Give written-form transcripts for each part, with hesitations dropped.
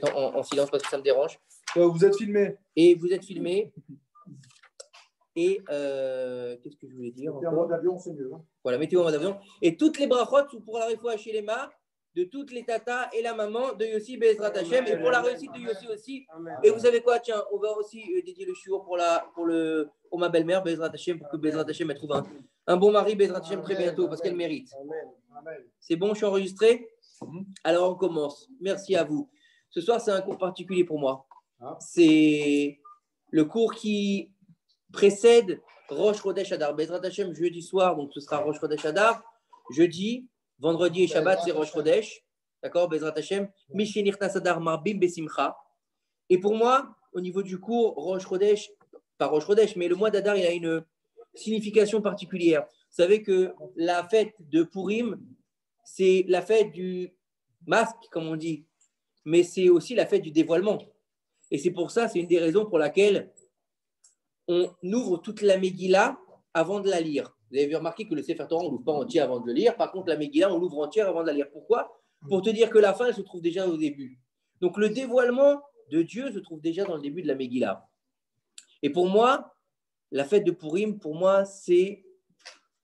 en silence parce que ça me dérange. Vous êtes filmé. Et vous êtes filmé. Et qu'est-ce que je voulais dire? Mettez en mode avion, c'est mieux. Hein. Voilà, mettez en mode avion. Et toutes les brachot sont pour la réfoua chez les mains de toutes les tatas et la maman de Yossi Bezrat Hashem et pour la réussite de Yossi aussi. Amen. Et vous savez quoi? Tiens, on va aussi dédier le shiur pour ma belle-mère Bezrat Hashem pour que Bezrat Hashem elle trouve un bon mari Bezrat Hashem très bientôt parce qu'elle mérite. Amen. C'est bon, je suis enregistré? Alors on commence. Merci à vous. Ce soir, c'est un cours particulier pour moi. C'est le cours qui précède Rosh Chodesh Adar. Bezrat Hashem, jeudi soir, donc ce sera Rosh Chodesh Adar. Jeudi, vendredi et Shabbat, c'est Rosh Chodesh. D'accord, Bezrat Hashem. Mishenirtas Adar Marbim Besimcha. Et pour moi, au niveau du cours, Rosh Chodesh, pas Rosh Chodesh, mais le mois d'Adar, il a une signification particulière. Vous savez que la fête de Purim, c'est la fête du masque, comme on dit, mais c'est aussi la fête du dévoilement. Et c'est pour ça, c'est une des raisons pour laquelle on ouvre toute la Megillah avant de la lire. Vous avez remarqué que le Sefer Torah, on ne l'ouvre pas entier avant de le lire. Par contre, la Megillah, on l'ouvre entière avant de la lire. Pourquoi? Pour te dire que la fin, elle se trouve déjà au début. Donc, le dévoilement de Dieu se trouve déjà dans le début de la Megillah. Et pour moi, la fête de Purim, pour moi, c'est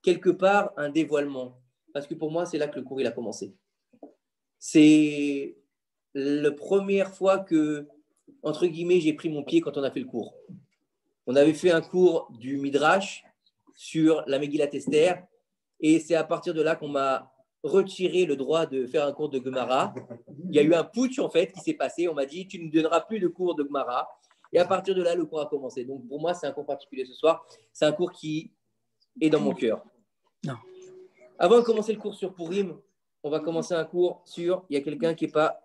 quelque part un dévoilement. Parce que pour moi, c'est là que le cours il a commencé. C'est la première fois que, entre guillemets, j'ai pris mon pied quand on a fait le cours. On avait fait un cours du Midrash sur la Megillat Esther et c'est à partir de là qu'on m'a retiré le droit de faire un cours de Gemara. Il y a eu un putsch en fait qui s'est passé. On m'a dit tu ne donneras plus de cours de Gemara et à partir de là le cours a commencé. Donc pour moi c'est un cours particulier ce soir. C'est un cours qui est dans mon cœur. Non. Avant de commencer le cours sur Purim, on va commencer un cours sur. Il y a quelqu'un qui est pas.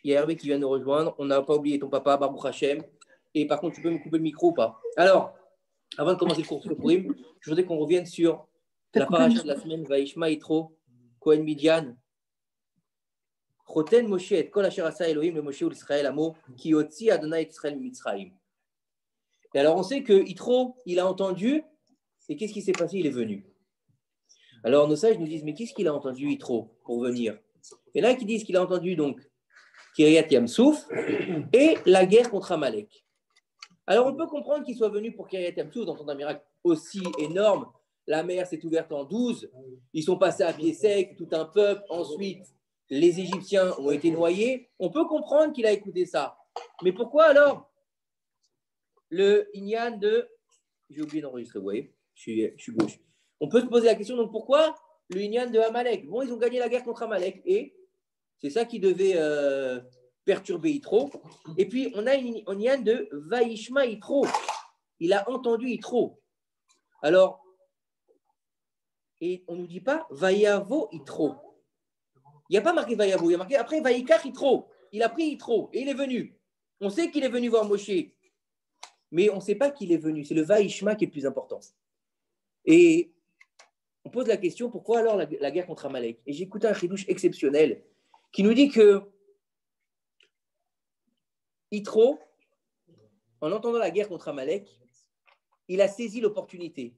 Il y a Hervé qui vient nous rejoindre. On n'a pas oublié ton papa Baruch Hashem. Et par contre, tu peux me couper le micro ou pas? Alors, avant de commencer le cours sur Purim, je voudrais qu'on revienne sur la paracha de la semaine, Vaishma Yitro, Kohen Midian, Choten Moshe et Kol Asher Asa Elohim le Moshe ou l'Israël Amo, Ki Otzi Adonai Israël Mitzrayim. Et alors, on sait que Yitro, il a entendu, et qu'est-ce qui s'est passé? Il est venu. Alors, nos sages nous disent, mais qu'est-ce qu'il a entendu Yitro pour venir? Et là, qui disent qu'il a entendu donc Kiryat Yamsouf et la guerre contre Amalek. Alors, on peut comprendre qu'il soit venu pour Kiryat Yamsouf dans un miracle aussi énorme. La mer s'est ouverte en 12. Ils sont passés à pied sec, tout un peuple. Ensuite, les Égyptiens ont été noyés. On peut comprendre qu'il a écouté ça. Mais pourquoi alors le Inyan de... J'ai oublié d'enregistrer, vous voyez, je suis gauche. On peut se poser la question, donc pourquoi le Inyan de Amalek? Bon, ils ont gagné la guerre contre Amalek et c'est ça qui devait... perturber Yitro. Et puis, on a une Inyan de Vaishma Yitro. Il a entendu Yitro. Alors, et on ne nous dit pas Vayavo Yitro. Il n'y a pas marqué Vayavo, il y a marqué après Vayikach Yitro. Il a pris Yitro et il est venu. On sait qu'il est venu voir Moshe, mais on ne sait pas qu'il est venu. C'est le Vaishma qui est le plus important. Et on pose la question, pourquoi alors la guerre contre Amalek? Et j'ai écouté un chidouche exceptionnel qui nous dit que Yitro, en entendant la guerre contre Amalek, il a saisi l'opportunité.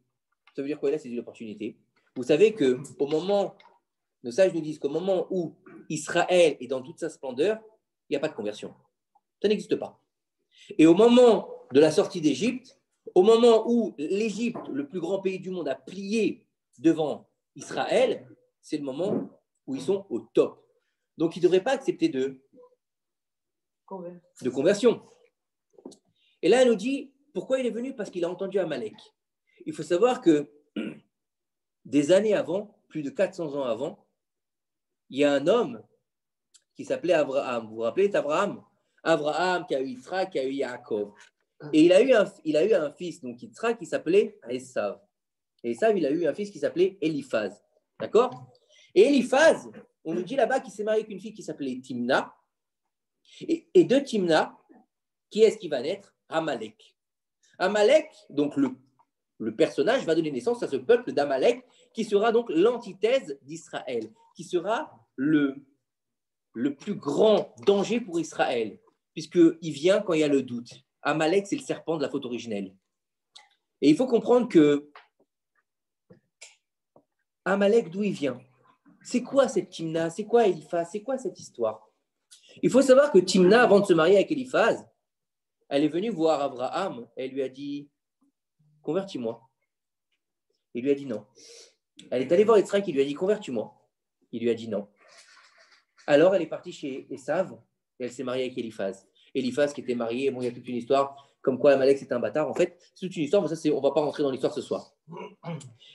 Ça veut dire quoi? Il a saisi l'opportunité. Vous savez qu'au moment, nos sages nous disent qu'au moment où Israël est dans toute sa splendeur, il n'y a pas de conversion. Ça n'existe pas. Et au moment de la sortie d'Égypte, au moment où l'Égypte, le plus grand pays du monde, a plié devant Israël, c'est le moment où ils sont au top. Donc, ils ne devraient pas accepter de conversion. Et là, elle nous dit, pourquoi il est venu? Parce qu'il a entendu Amalek. Il faut savoir que des années avant, plus de 400 ans avant, il y a un homme qui s'appelait Abraham. Vous vous rappelez d'Abraham? Abraham qui a eu Yitzhak, qui a eu Yaakov. Et il a eu un fils, donc Yitzhak, qui s'appelait Esav. Et Esav, il a eu un fils qui s'appelait Eliphaz. D'accord? Et Eliphaz, on nous dit là-bas qu'il s'est marié avec une fille qui s'appelait Timna. Et de Timna, qui est-ce qui va naître? Amalek. Amalek, donc le personnage, va donner naissance à ce peuple d'Amalek, qui sera donc l'antithèse d'Israël, qui sera le plus grand danger pour Israël, puisqu'il vient quand il y a le doute. Amalek, c'est le serpent de la faute originelle. Et il faut comprendre que Amalek, d'où il vient? C'est quoi cette Timna? C'est quoi Eliphaz? C'est quoi cette histoire? Il faut savoir que Timna, avant de se marier avec Eliphaz, elle est venue voir Abraham et elle lui a dit « Convertis-moi ». Il lui a dit non. Elle est allée voir Yitzhak, il lui a dit « Convertis-moi ». Il lui a dit non. Alors elle est partie chez Esav et elle s'est mariée avec Eliphaz. Eliphaz qui était marié, bon, il y a toute une histoire comme quoi Amalek c'était un bâtard. En fait, c'est toute une histoire, mais ça, on ne va pas rentrer dans l'histoire ce soir.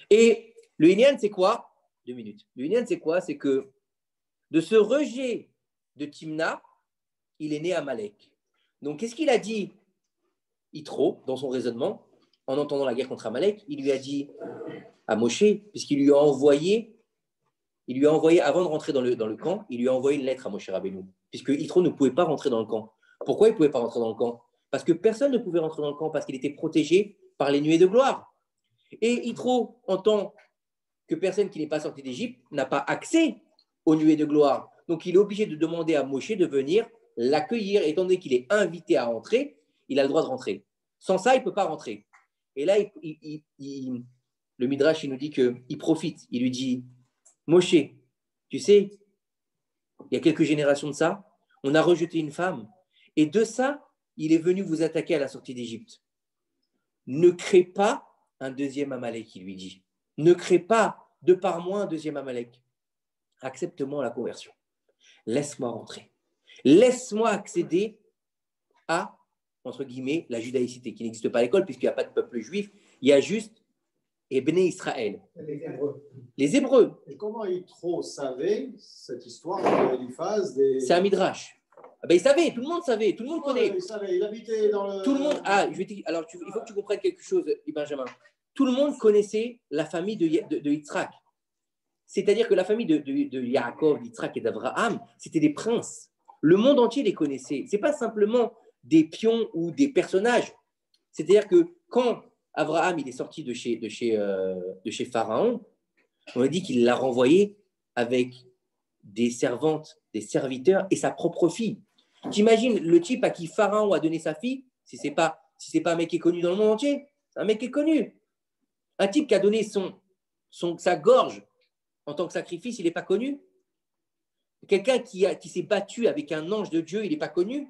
Et le Inyan, c'est quoi? 2 minutes. Le Inyan, c'est quoi? C'est que de ce rejet de Timna, il est né Amalek. Donc, qu'est-ce qu'il a dit Yitro dans son raisonnement en entendant la guerre contre Amalek? Il lui a dit à Moshe, puisqu'il lui a envoyé, avant de rentrer dans le camp, il lui a envoyé une lettre à Moshe Rabbeinu, puisque Yitro ne pouvait pas rentrer dans le camp. Pourquoi il ne pouvait pas rentrer dans le camp? Parce que personne ne pouvait rentrer dans le camp, parce qu'il était protégé par les nuées de gloire. Et Yitro, en tant que personne qui n'est pas sortie d'Égypte, n'a pas accès aux nuées de gloire. Donc, il est obligé de demander à Moshe de venir l'accueillir. Étant donné qu'il est invité à rentrer, il a le droit de rentrer. Sans ça, il ne peut pas rentrer. Et là, le Midrash, il nous dit qu'il profite. Il lui dit, Moshe, tu sais, il y a quelques générations de ça, on a rejeté une femme. Et de ça, il est venu vous attaquer à la sortie d'Égypte. Ne crée pas un deuxième Amalek, il lui dit. Ne crée pas, de par moi, un deuxième Amalek. Accepte-moi la conversion. Laisse-moi rentrer. Laisse-moi accéder à, entre guillemets, la judaïcité, qui n'existe pas à l'école, puisqu'il n'y a pas de peuple juif. Il y a juste Ebné Israël. Les Hébreux. Et comment Yitro savait cette histoire d'Eliphaz C'est un midrash. Ah ben, il savait, tout le monde savait, tout le monde connaît. Il savait, il habitait dans le... Tout le monde. Ah, alors, il faut que tu comprennes quelque chose, Benjamin. Tout le monde connaissait la famille de Yitzhak. C'est-à-dire que la famille de Yaakov, d'Yitzhak et d'Abraham, c'était des princes. Le monde entier les connaissait. Ce n'est pas simplement des pions ou des personnages. C'est-à-dire que quand Abraham il est sorti de chez Pharaon, on a dit qu'il l'a renvoyé avec des servantes, des serviteurs et sa propre fille. T'imagines le type à qui Pharaon a donné sa fille, si ce n'est pas un mec qui est connu dans le monde entier, c'est un mec qui est connu. Un type qui a donné sa gorge en tant que sacrifice, il n'est pas connu. Quelqu'un qui s'est battu avec un ange de Dieu, il n'est pas connu.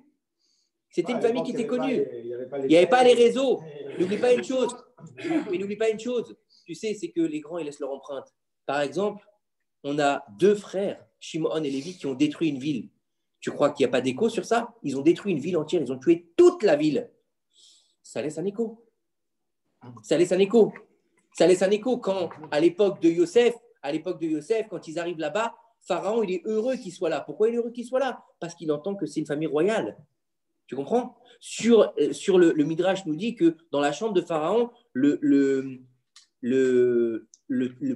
C'était une famille qui était connue. Il n'y avait pas les réseaux. N'oublie pas une chose. Mais n'oublie pas une chose. Tu sais, c'est que les grands, ils laissent leur empreinte. Par exemple, on a 2 frères, Shimon et Lévi, qui ont détruit une ville. Tu crois qu'il n'y a pas d'écho sur ça? Ils ont détruit une ville entière. Ils ont tué toute la ville. Ça laisse un écho. Ça laisse un écho. Ça laisse un écho quand, à l'époque de Yosef, quand ils arrivent là-bas, Pharaon, il est heureux qu'il soit là. Pourquoi il est heureux qu'il soit là? Parce qu'il entend que c'est une famille royale. Tu comprends? Sur le Midrash nous dit que dans la chambre de Pharaon, le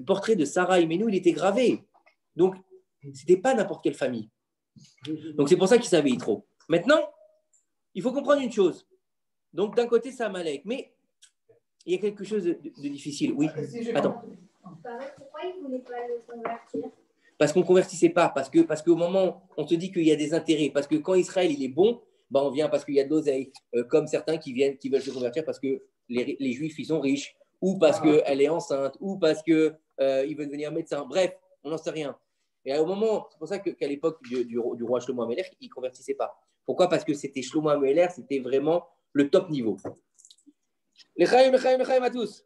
portrait de Sarah Imenu, il était gravé. Donc, ce n'était pas n'importe quelle famille. Donc, c'est pour ça qu'il savait Yitro. Maintenant, il faut comprendre une chose. Donc, d'un côté, c'est Amalek. Mais il y a quelque chose de difficile. Oui. Attends. Pourquoi il ne voulait pas le convertir? Parce qu'on ne convertissait pas. Parce qu'au moment, on te dit qu'il y a des intérêts. Parce que quand Israël, il est bon, ben on vient parce qu'il y a de l'oseille. Comme certains qui veulent se convertir parce que les Juifs, ils sont riches. Ou parce qu'elle est enceinte. Ou parce qu'ils veulent devenir médecin. Bref, on n'en sait rien. Et au moment, c'est pour ça qu'à l'époque du roi Shlomo HaMelech, il ne convertissait pas. Pourquoi? Parce que c'était Shlomo HaMelech, c'était vraiment le top niveau. L'Echaim à tous.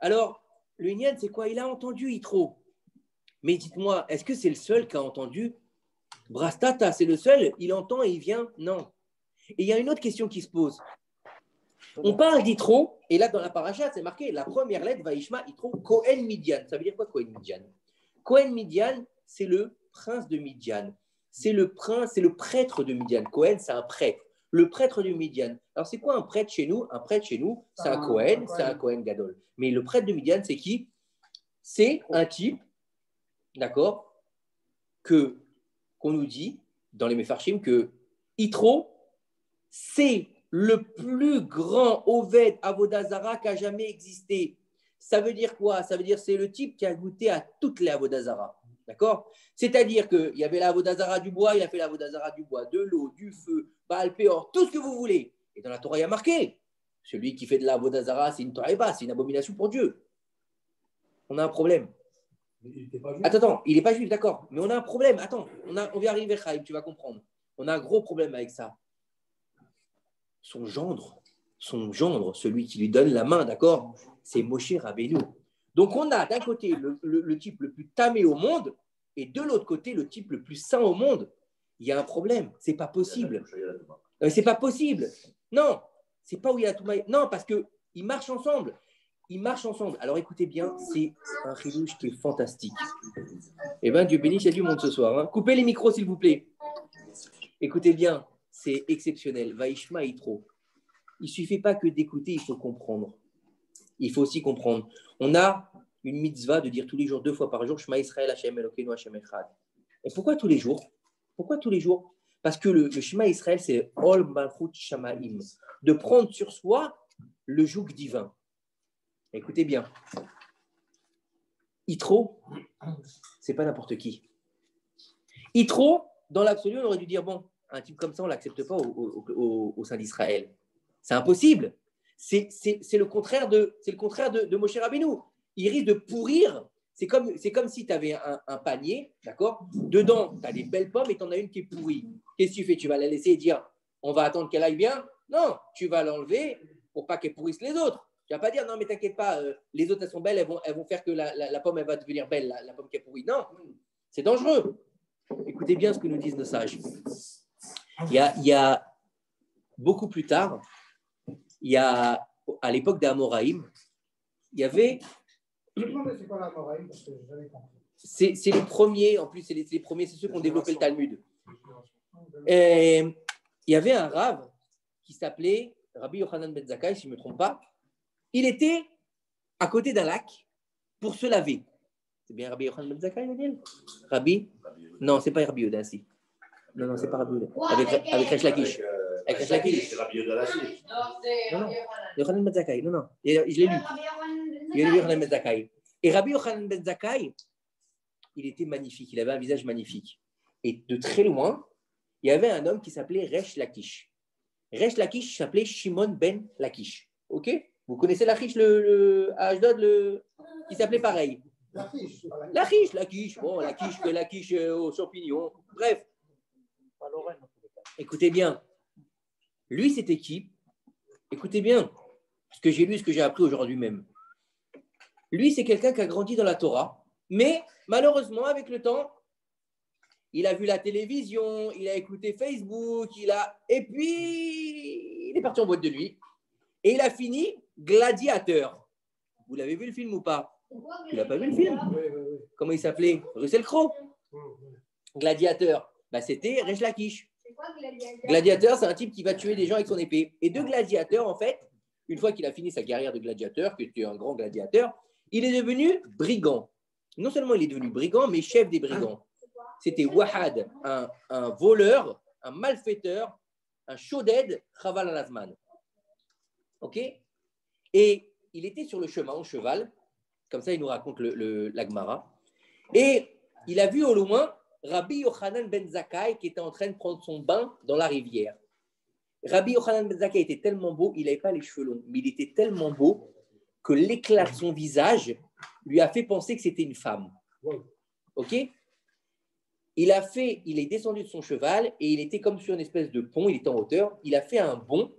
Alors, le Inyan, c'est quoi? Il a entendu Yitro. Mais dites-moi, est-ce que c'est le seul qui a entendu? Brastata, c'est le seul, il entend et il vient? Non. Et il y a une autre question qui se pose. On parle d'Yitro, et là dans la paracha, c'est marqué, la première lettre, Vaishma, Yitro, Kohen Midian. Ça veut dire quoi, Kohen Midian? Kohen Midian, c'est le prince de Midian. C'est le prêtre de Midian. Kohen, c'est un prêtre. Le prêtre de Midian. Alors, c'est quoi un prêtre chez nous? Un prêtre chez nous, c'est un Kohen, c'est un Kohen Gadol. Mais le prêtre de Midian, c'est qui? C'est un type, d'accord, qu'on nous dit dans les Mefarshim que Yitro, c'est le plus grand Oved Avodazara qui a jamais existé. Ça veut dire quoi? Ça veut dire c'est le type qui a goûté à toutes les Avodazara. D'accord? C'est-à-dire qu'il y avait la Avodazara du bois, il a fait la Avodazara du bois, de l'eau, du feu, Baal Péor, tout ce que vous voulez. Et dans la Torah, il y a marqué, celui qui fait de la Avodazara, c'est une Torah, c'est une abomination pour Dieu. On a un problème. Il n'était pas juif. Attends, il n'est pas juif, d'accord. Mais on a un problème. Attends, on va arriver, Chaim, tu vas comprendre. On a un gros problème avec ça. Son gendre, celui qui lui donne la main, d'accord, c'est Moshe Rabbeinu. Donc on a d'un côté le type le plus tamé au monde et de l'autre côté le type le plus saint au monde. Il y a un problème, c'est pas possible. C'est pas possible. Non, c'est pas où il y a tout. Non, parce que ils marchent ensemble. Ils marchent ensemble. Alors écoutez bien, c'est un chidouche qui est fantastique. Eh bien, Dieu bénisse, il y a du monde ce soir. Hein. Coupez les micros, s'il vous plaît. Écoutez bien, c'est exceptionnel. Vaishma Yitro. Il ne suffit pas que d'écouter, il faut comprendre. Il faut aussi comprendre. On a une mitzvah de dire tous les jours, 2 fois par jour, Shema Israël, Hashem Elokeinu, Hashem Echad. Et pourquoi tous les jours? Pourquoi tous les jours? Parce que le Shema Israël, c'est Ol Malchut Shamaim, de prendre sur soi le joug divin. Écoutez bien. Yitro, c'est pas n'importe qui. Yitro, dans l'absolu, on aurait dû dire, bon, un type comme ça, on ne l'accepte pas au sein d'Israël. C'est impossible. C'est le contraire de Moshe Rabbeinu. Il risque de pourrir. C'est comme si tu avais un panier, d'accord? Dedans, tu as des belles pommes et tu en as une qui est pourrie. Qu'est-ce que tu fais? Tu vas la laisser et dire, on va attendre qu'elle aille bien? Non, tu vas l'enlever pour pas qu'elle pourrisse les autres. Tu vas pas dire, non, mais t'inquiète pas, les autres, elles sont belles, elles vont faire que la pomme, elle va devenir belle, la pomme qui est pourrie. Non, c'est dangereux. Écoutez bien ce que nous disent nos sages. Il y a beaucoup plus tard, à l'époque d'Amoraïm, il y avait. C'est quoi l'Amoraïm? Parce que je n'avais compris. C'est les premiers, en plus, c'est les premiers, c'est ceux qui ont développé le Talmud. Et il y avait un rave qui s'appelait Rabbi Yochanan Ben Zakkai, si je ne me trompe pas. Il était à côté d'un lac pour se laver. C'est bien Rabbi Yochanan Ben Zakkai, Daniel? Rabbi? Non, c'est pas Rabbi Yoda, si. Non, c'est pas Rabbi Yoda. Avec Resh Lakish. Avec Resh Lakish. C'est Rabbi Yoda Lakish. Non, Yochanan Ben Zakkai. Non. Je l'ai lu. Il y a Yochanan Ben Zakkai. Et Rabbi Yochanan Ben Zakkai, il était magnifique. Il avait un visage magnifique. Et de très loin, il y avait un homme qui s'appelait Resh Lakish. Resh Lakish s'appelait Shimon Ben Lakish. Ok? Vous connaissez Lakish à Ashdod, qui s'appelait pareil. Lakish. Bon, Lakish aux champignons. Bref. Écoutez bien. Lui, c'était qui? Écoutez bien. Ce que j'ai lu, ce que j'ai appris aujourd'hui même. Lui, c'est quelqu'un qui a grandi dans la Torah, mais malheureusement, avec le temps, il a vu la télévision, il a écouté Facebook, et puis il est parti en boîte de nuit. Et il a fini gladiateur. Vous l'avez vu le film ou pas? Tu l'as pas vu le film? Oui. Comment il s'appelait? Russell Crowe. Gladiateur. C'était Resh Lakish. C'est quoi gladiateur? Gladiateur, c'est un type qui va tuer des gens avec son épée. Et de gladiateur, en fait, une fois qu'il a fini sa carrière de gladiateur, qui était un grand gladiateur, il est devenu brigand. Non seulement il est devenu brigand, mais chef des brigands. C'était Wahad, un voleur, un malfaiteur, un shoded, Chaval al-Azman. Ok? Et il était sur le chemin, au cheval, comme ça il nous raconte la Gemara, et il a vu au loin Rabbi Yochanan Ben Zakkai qui était en train de prendre son bain dans la rivière. Rabbi Yochanan Ben Zakkai était tellement beau, il n'avait pas les cheveux longs, mais il était tellement beau que l'éclat de son visage lui a fait penser que c'était une femme. Ok? Il est descendu de son cheval et il était comme sur une espèce de pont, il était en hauteur, il a fait un bond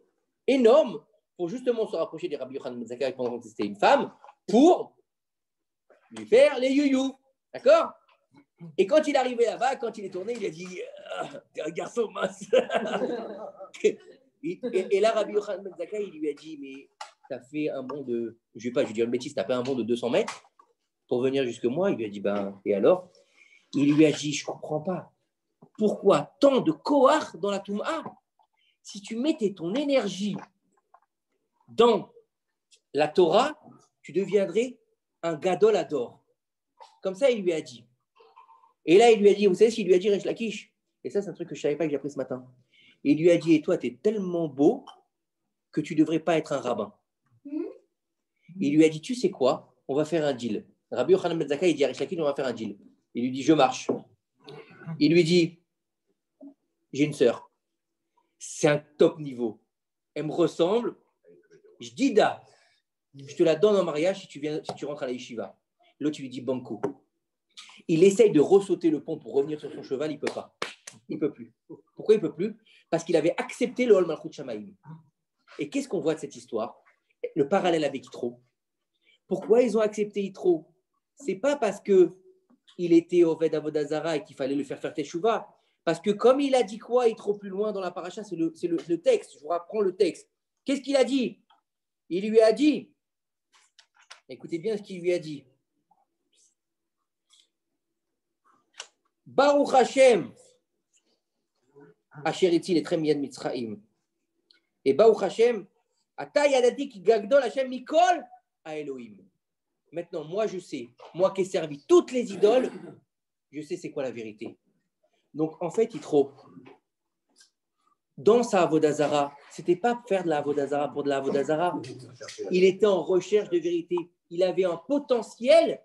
énorme pour justement se rapprocher des Rabbi Yochanan Ben Zakkai pendant que c'était une femme, pour lui faire les youyou. D'accord? Et quand il est arrivé là-bas, quand il est tourné, il a dit t'es un garçon mince. et là, Rabbi Yochanan Ben Zakkai, il lui a dit mais t'as fait un bond de, je vais dire une bêtise, t'as fait un bond de 200 mètres pour venir jusque moi. Il lui a dit et alors? Il lui a dit je comprends pas. Pourquoi tant de koach dans la Touma? Si tu mettais ton énergie dans la Torah, tu deviendrais un gadol ador. Comme ça, il lui a dit. Et là, il lui a dit, vous savez ce qu'il lui a dit, Resh Lakish? Et ça, c'est un truc que je ne savais pas que j'ai appris ce matin. Il lui a dit, et toi, tu es tellement beau que tu ne devrais pas être un rabbin. Il lui a dit, tu sais quoi? On va faire un deal. Rabbi Yochanan Ben Zakkai, il dit à Resh Lakish, on va faire un deal. Il lui dit, je marche. Il lui dit, j'ai une sœur. C'est un top niveau. Elle me ressemble. Je dis, je te la donne en mariage si tu rentres à la yeshiva. L'autre, tu lui dis, banco. Il essaye de ressauter le pont pour revenir sur son cheval, il ne peut pas. Il ne peut plus. Pourquoi il ne peut plus? Parce qu'il avait accepté le Ol Malchut Shamaïm. Et qu'est-ce qu'on voit de cette histoire? Le parallèle avec Yitro. Pourquoi ils ont accepté Yitro? Ce n'est pas parce qu'il était Oved Avodah Zara et qu'il fallait le faire Teshuvah. Parce que comme il a dit quoi Yitro plus loin dans la paracha, c'est le texte. Je vous reprends le texte. Qu'est-ce qu'il a dit? Il lui a dit, écoutez bien ce qu'il lui a dit. Baruch Hashem, Asher Itzil et Trem Mitzraim. Et Baruch Hashem, Ata Yadadik Gagdol Hashem Mikol à Elohim. Maintenant, moi je sais, moi qui ai servi toutes les idoles, je sais c'est quoi la vérité. Donc en fait, Yitro, dans sa Avodah Zara, ce n'était pas faire de la Avodah Zara pour de la Avodah Zara. Il était en recherche de vérité. Il avait un potentiel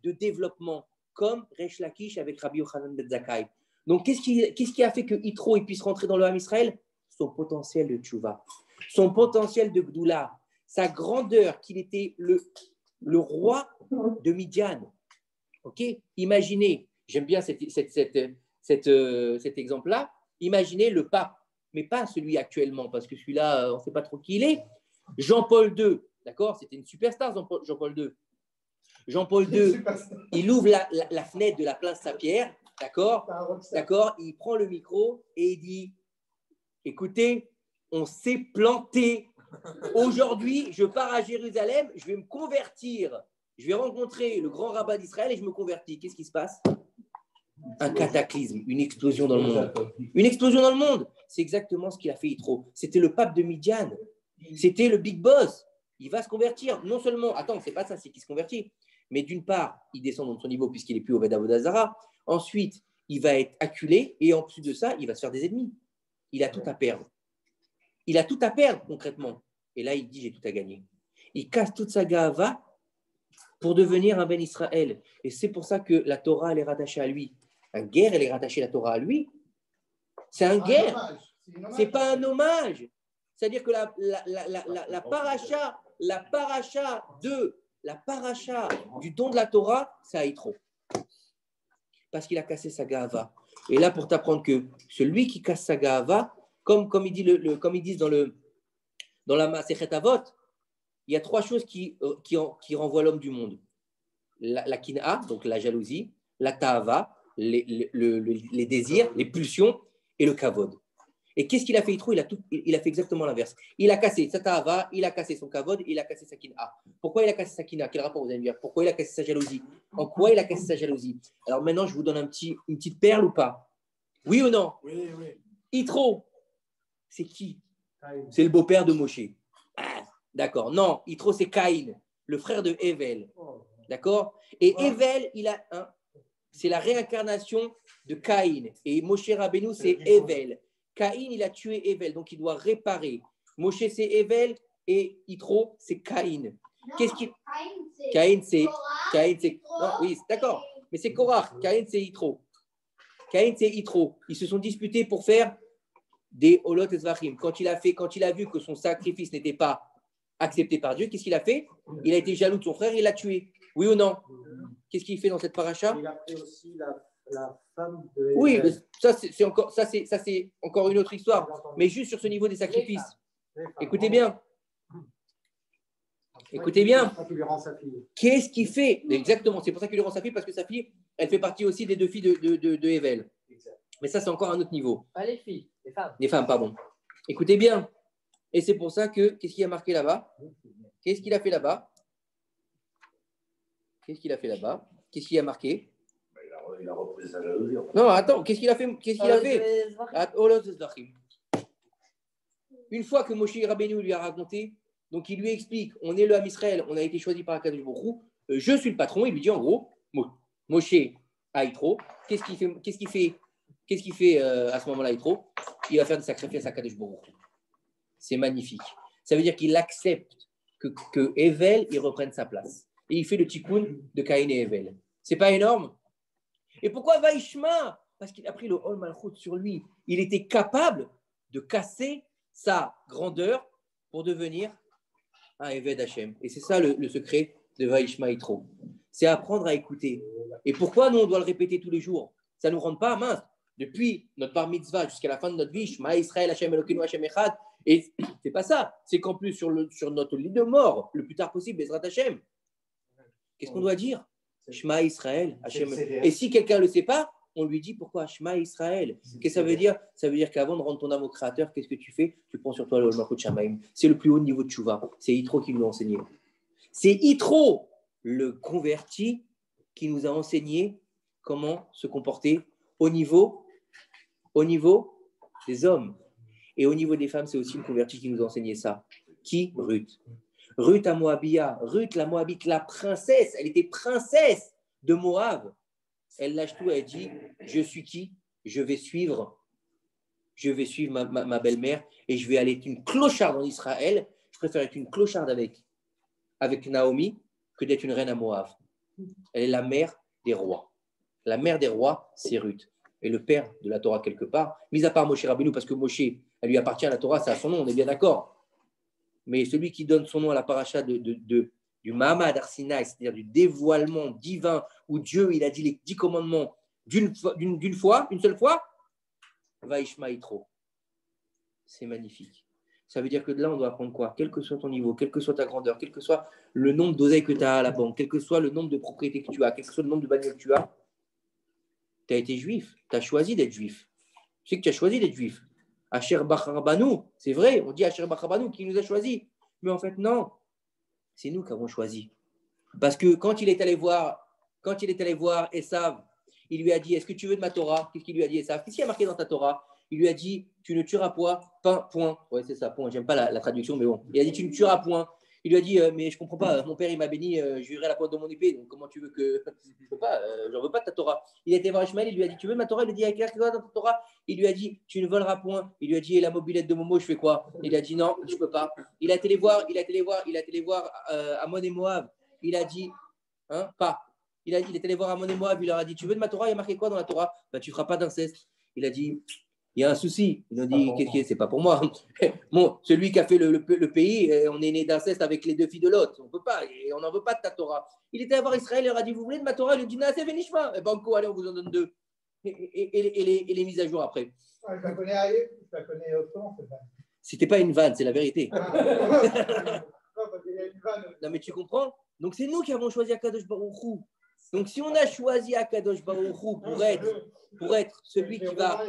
de développement, comme Resh Lakish avec Rabbi Yochanan ben Zakkai. Donc, qu'est-ce qui a fait que Yitro puisse rentrer dans le Ham Israël? Son potentiel de tchouva, son potentiel de gdoula, sa grandeur, qu'il était le roi de Midian. Ok? Imaginez, j'aime bien cet exemple-là, imaginez le pape, mais pas celui actuellement, parce que celui-là, on ne sait pas trop qui il est. Jean-Paul II, d'accord? C'était une superstar, Jean-Paul II. Jean-Paul II, il ouvre la fenêtre de la place Saint-Pierre, d'accord? D'accord? Il prend le micro et il dit, écoutez, on s'est planté. Aujourd'hui, je pars à Jérusalem, je vais me convertir. Je vais rencontrer le grand rabbin d'Israël et je me convertis. Qu'est-ce qui se passe? Un cataclysme, une explosion dans le monde. Une explosion dans le monde. C'est exactement ce qu'il a fait Yitro. C'était le pape de Midian. C'était le big boss. Il va se convertir. Non seulement, attends, c'est pas ça, c'est qu'il se convertit. Mais d'une part, il descend dans son niveau puisqu'il est plus Oved Avodah Zara. Ensuite, il va être acculé et en plus de ça, il va se faire des ennemis. Il a tout à perdre. Il a tout à perdre concrètement. Et là, il dit, j'ai tout à gagner. Il casse toute sa gahava pour devenir un Ben Israël. Et c'est pour ça que la Torah, elle est rattachée à lui. Un guerre, elle est rattachée à la Torah à lui. C'est un guerre. C'est pas un hommage. C'est-à-dire que la paracha du don de la Torah, c'est à Yitro. Parce qu'il a cassé sa gahava. Et là, pour t'apprendre que celui qui casse sa gahava, comme ils disent dans la Masechet Avot, il y a trois choses qui renvoient l'homme du monde. La kina, donc la jalousie, la ta'ava, les désirs, les pulsions, et le kavod. Et qu'est-ce qu'il a fait Yitro? Il a fait exactement l'inverse. Il a cassé sa ta'ava, il a cassé son kavod, il a cassé sa kina. Pourquoi il a cassé sa kina? Quel rapport vous allez me dire? Pourquoi il a cassé sa jalousie? En quoi il a cassé sa jalousie? Alors maintenant, je vous donne une petite perle ou pas? Oui ou non? Oui. Yitro, c'est qui? C'est le beau-père de Moshe. Ah, d'accord. Non, Yitro, c'est Caïn, le frère de Hevel. D'accord? Et Hevel, c'est la réincarnation de Caïn. Et Moshe Rabbeinu, c'est Hevel. Caïn, il a tué Hevel, donc il doit réparer. Moshe, c'est Hevel et Yitro, c'est Caïn. Qu'est-ce qui... Caïn, c'est... Non, oui, d'accord. Mais c'est Korach. Caïn, c'est Yitro. Caïn, c'est Yitro. Ils se sont disputés pour faire des Olot et Zvachim. Quand il a vu que son sacrifice n'était pas accepté par Dieu, qu'est-ce qu'il a fait? Il a été jaloux de son frère et il l'a tué. Oui ou non? Qu'est-ce qu'il fait dans cette paracha? Il a pris aussi la femme de... Oui, ça c'est encore une autre histoire. Mais juste sur ce niveau des sacrifices. Écoutez bien. Écoutez bien. Qu'est-ce qu'il fait? Exactement, c'est pour ça qu'il lui rend sa fille, parce que sa fille, elle fait partie aussi des deux filles de Hevel. Mais ça, c'est encore un autre niveau. Pas les filles, les femmes. Les femmes, pardon. Écoutez bien. Et c'est pour ça que, qu'est-ce qu'il a marqué là-bas? Qu'est-ce qu'il a fait là-bas? Qu'est-ce qu'il a fait là-bas? Qu'est-ce qu'il a marqué? Il a repris sa jalousie. Non, attends, qu'est-ce qu'il a fait? Qu'est-ce qu'il a fait? Une fois que Moshe Rabbeinu lui a raconté, donc il lui explique, on est le Ham Israël, on a été choisi par Akadosh Baruch Hu, je suis le patron, il lui dit en gros, Moshe à Yitro, qu'est-ce qu'il fait à ce moment-là Yitro? Il va faire des sacrifices à Akadosh Baruch Hu. C'est magnifique. Ça veut dire qu'il accepte que Hevel il reprenne sa place. Et il fait le tikkun de Caïn et Hevel. C'est pas énorme? Et pourquoi Vaishma? Parce qu'il a pris le Ol Malchut sur lui. Il était capable de casser sa grandeur pour devenir un Eved Hashem. Et c'est ça le secret de Vaishma Yitro. c'est apprendre à écouter. Et pourquoi nous, on doit le répéter tous les jours? Ça ne nous rend pas mince. Depuis notre bar mitzvah jusqu'à la fin de notre vie, Shema Israël, Hashem Elokeinu, Hashem Echad. Et c'est pas ça. C'est qu'en plus, sur notre lit de mort, le plus tard possible, Bezrat Hashem, qu'est-ce qu'on doit dire? Shema Israël, Hashem. Et si quelqu'un ne le sait pas, on lui dit pourquoi Shema Israël. Qu'est-ce que ça veut dire? Ça veut dire qu'avant de rendre ton âme au Créateur, qu'est-ce que tu fais? Tu prends sur toi le Malchut Shamaim. C'est le plus haut niveau de Tchouva. C'est Yitro qui nous l'a enseigné. C'est Yitro, le converti, qui nous a enseigné comment se comporter au niveau des hommes. Et au niveau des femmes, c'est aussi une convertie qui nous a enseigné ça. Qui? Ruth. Ruth à Moabia. Ruth, la Moabite, la princesse. Elle était princesse de Moab. Elle lâche tout, elle dit, je suis qui? Je vais suivre ma belle-mère et je vais aller être une clocharde en Israël. Je préfère être une clocharde avec Naomi que d'être une reine à Moab. Elle est la mère des rois. La mère des rois, c'est Ruth. Et le père de la Torah quelque part, mis à part Moshe Rabbeinu, parce que Moshe, elle lui appartient à la Torah, c'est à son nom, on est bien d'accord. Mais celui qui donne son nom à la paracha du Mahamad Arsinaï, c'est-à-dire du dévoilement divin, où Dieu il a dit les 10 commandements d'une fois, une seule fois, Vaishma Yitro. C'est magnifique. Ça veut dire que de là, on doit apprendre quoi? Quel que soit ton niveau, quelle que soit ta grandeur, quel que soit le nombre d'oseilles que tu as à la banque, quel que soit le nombre de propriétés que tu as, quel que soit le nombre de bagnoles que tu as, tu as été juif, tu as choisi d'être juif. Tu sais que tu as choisi d'être juif. Asher Bacharabanu, c'est vrai, on dit Asher Bacharabanu qui nous a choisi. Mais en fait, non, c'est nous qui avons choisi. Parce que quand il est allé voir Esav, il lui a dit, est-ce que tu veux de ma Torah? Qu'est-ce qu'il lui a dit, Esav? Qu'est-ce qu'il y a marqué dans ta Torah? Il lui a dit, tu ne tueras point. Ouais, c'est ça, point. J'aime pas la traduction, mais bon. Il a dit, tu ne tueras point. Il lui a dit, mais je comprends pas, mon père il m'a béni, je jurerai la pointe de mon épée, donc comment tu veux que. Je peux pas, j'en veux pas de ta Torah. Il a été voir Ishmaël, il lui a dit, tu veux de ma Torah? Il lui a dit, avec quoi dans ta Torah? Il lui a dit, tu ne voleras point. Il lui a dit, et la mobilette de Momo, je fais quoi? Il a dit, non, je peux pas. Il a été les voir Ammon et Moab. Il a dit, pas. Il est allé voir Ammon et Moab, il leur a dit, tu veux de ma Torah? Il y a marqué quoi dans la Torah? Bah, tu feras pas d'inceste. Il a dit, il y a un souci. Ils ont dit, qu'est-ce que c'est pas pour moi. Bon, celui qui a fait le pays, on est né d'inceste avec les deux filles de l'autre. On peut pas, et on n'en veut pas de ta Torah. Il était allé voir Israël, il leur a dit, vous voulez de ma Torah? Il lui a dit, Naaseh Venishma. Et banco, allez, on vous en donne 2. Et les mises à jour après. Je la connais ailleurs, je la connais autrement, c'est ça. C'était pas une vanne, c'est la vérité. Non, parce qu'il y a une vanne. Non, mais tu comprends? Donc, c'est nous qui avons choisi Akadosh Baruch Hu. Donc, si on a choisi Akadosh Baruch Hu pour être celui qui va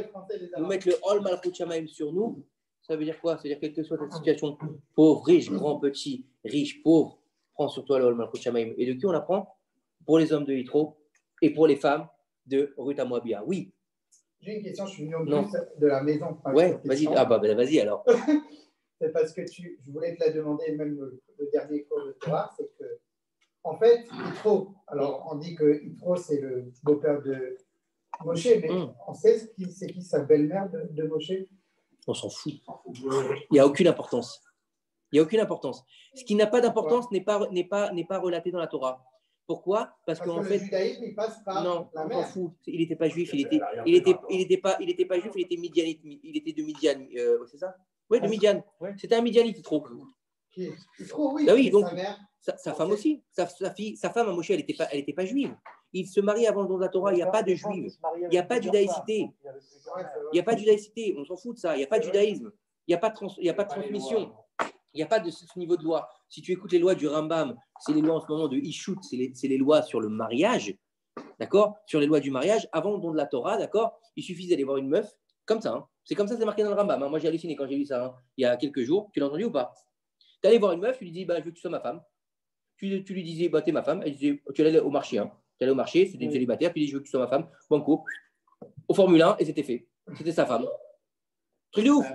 nous mettre le Ol Malchut Shamaim sur nous, ça veut dire quoi? Ça veut dire quelle que soit ta situation, pauvre, riche, grand, petit, riche, pauvre, prends sur toi le Ol Malchut Shamaim. Et de qui on apprend? Pour les hommes de Yitro et pour les femmes de Ruth à Moabia. Oui. J'ai une question, je suis venu au plus de la maison. Ouais, vas-y. Ah bah vas-y alors. C'est parce que je voulais te la demander, même le dernier cours de Torah, c'est que, en fait, Yitro, alors on dit que Yitro c'est le beau-père de Moshe, mais on sait c'est qui sa belle-mère de Moshe? On s'en fout. Il n'y a aucune importance. Il n'y a aucune importance. Ce qui n'a pas d'importance n'est pas relaté dans la Torah. Pourquoi? Parce qu'en fait, le judaïsme, il passe par non, la on mère. s'en fout. Il n'était pas juif. Il était pas juif. Il était midianite. Il était de Midian. C'est ça? Oui, de Midian. C'était un Midianite, trop. Trop, oui. Bah oui, donc sa mère. Sa femme aussi. Sa femme à Moshe, elle n'était pas juive. Il se marie avant le don de la Torah. Il n'y a pas de juive. Il n'y a pas de judaïcité. Il n'y a pas de judaïcité. On s'en fout de ça. Il n'y a pas de judaïsme. Il n'y a pas de transmission. Il n'y a pas de ce niveau de loi. Si tu écoutes les lois du Rambam, c'est les lois en ce moment de Ishut, c'est les lois sur le mariage, d'accord? Sur les lois du mariage, avant le don de la Torah, d'accord? Il suffit d'aller voir une meuf, comme ça. Hein. C'est comme ça, c'est marqué dans le Rambam. Hein. Moi, j'ai halluciné quand j'ai lu ça il y a quelques jours. Tu l'as entendu ou pas? Tu allais voir une meuf, tu lui dis, je veux que tu sois ma femme. Tu lui disais, t'es ma femme. Elle disait, tu allais au marché. Hein. Tu allais au marché, c'était une célibataire, tu dis, je veux que tu sois ma femme. Banco, au Formule 1, et c'était fait. C'était sa femme. Truc de ouf.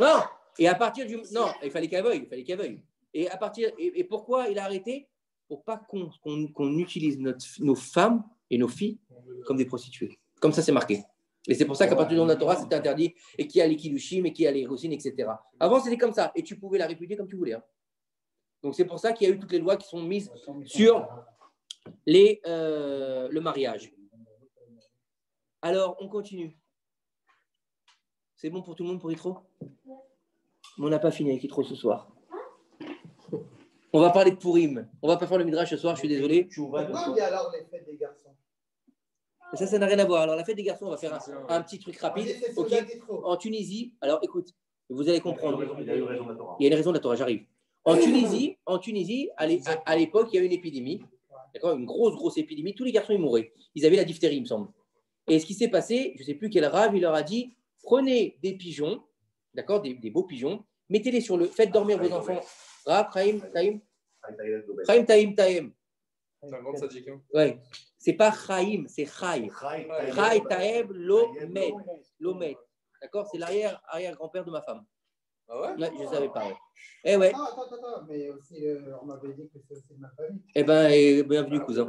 Non. Et à partir du. Non, il fallait qu'elle veuille. Et à partir. Et pourquoi il a arrêté? Pour pas qu'on utilise nos femmes et nos filles comme des prostituées. Comme ça, c'est marqué. Et c'est pour ça qu'à partir du nom de la Torah, c'était interdit. Et qu'il y a les Kiddushim, et qu'il y a les Rousines, etc. Avant, c'était comme ça. Et tu pouvais la répudier comme tu voulais. Hein. Donc, c'est pour ça qu'il y a eu toutes les lois qui sont mises sur le mariage. Alors, on continue. C'est bon pour tout le monde pour Yitro? Mais on n'a pas fini avec Yitro ce soir. On va parler de Pourim. On va pas faire le Midrash ce soir, je suis désolé. Pourquoi on dit alors les fêtes des garçons? Ça n'a rien à voir. Alors, la fête des garçons, on va faire un petit truc rapide. On dit c'est Ok. Souda Yitro. En Tunisie, alors écoute, vous allez comprendre. Il y a eu raison de la Torah. Il y a une raison de la Torah, j'arrive. En Tunisie, à l'époque, il y a eu une épidémie, d'accord, une grosse épidémie. Tous les garçons, ils mouraient. Ils avaient la diphtérie, il me semble. Et ce qui s'est passé, je ne sais plus quel rave, il leur a dit, prenez des pigeons, d'accord, des beaux pigeons, mettez-les sur le, faites dormir vos enfants. Rav, Chaim, Taïm. C'est un grand sadique. Hein. Ouais. C'est pas Chaim, c'est Chai. Chai, Taïm, Lomet. D'accord, c'est l'arrière-grand-père de ma femme. Ah ouais? Ouais, je ne savais pas. Ouais. Eh ouais. Attends, mais aussi, on m'avait dit que c'est aussi de ma famille. Eh bien, bienvenue, cousin.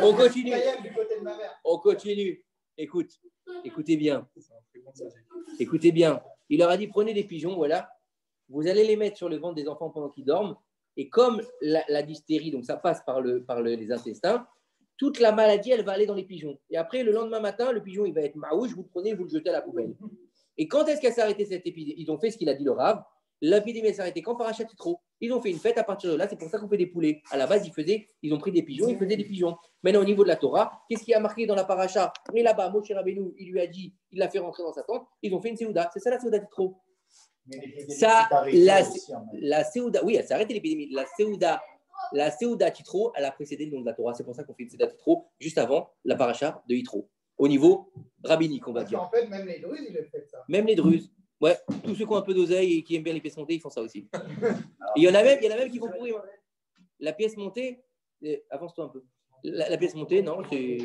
On continue. Du côté de ma mère. On continue. Écoutez bien. C'est un très grand sadique. Écoutez bien. Il leur a dit, prenez des pigeons, voilà. Vous allez les mettre sur le ventre des enfants pendant qu'ils dorment. Et comme la diphtérie, donc ça passe par les intestins, toute la maladie, elle va aller dans les pigeons. Et après, le lendemain matin, le pigeon, il va être maouche, vous le prenez, vous le jetez à la poubelle. Et quand est-ce qu'elle s'est arrêtée cette épidémie? Ils ont fait ce qu'il a dit le Rav. L'épidémie s'est arrêtée quand Parachat Yitro. Ils ont fait une fête à partir de là. C'est pour ça qu'on fait des poulets. À la base, ils ont pris des pigeons, ils faisaient des pigeons. Maintenant, au niveau de la Torah, qu'est-ce qui a marqué dans la paracha? Et là-bas, Moshe Rabbeinu, il lui a dit, il l'a fait rentrer dans sa tente. Ils ont fait une séouda. C'est ça la séouda Yitro. Ça, la séouda, oui, elle s'est arrêtée l'épidémie. La séouda Yitro, elle a précédé le nom de la Torah. C'est pour ça qu'on fait une séouda Yitro juste avant la paracha de Yitro. Au niveau rabbinique, on va dire. En fait, même les Druzes, ils le font ça. Même les Druzes. Ouais, tous ceux qui ont un peu d'oseille et qui aiment bien les pièces montées, ils font ça aussi. Et il y en a même qui font pourrir. La pièce montée, avance-toi un peu. La pièce montée, non, c'est.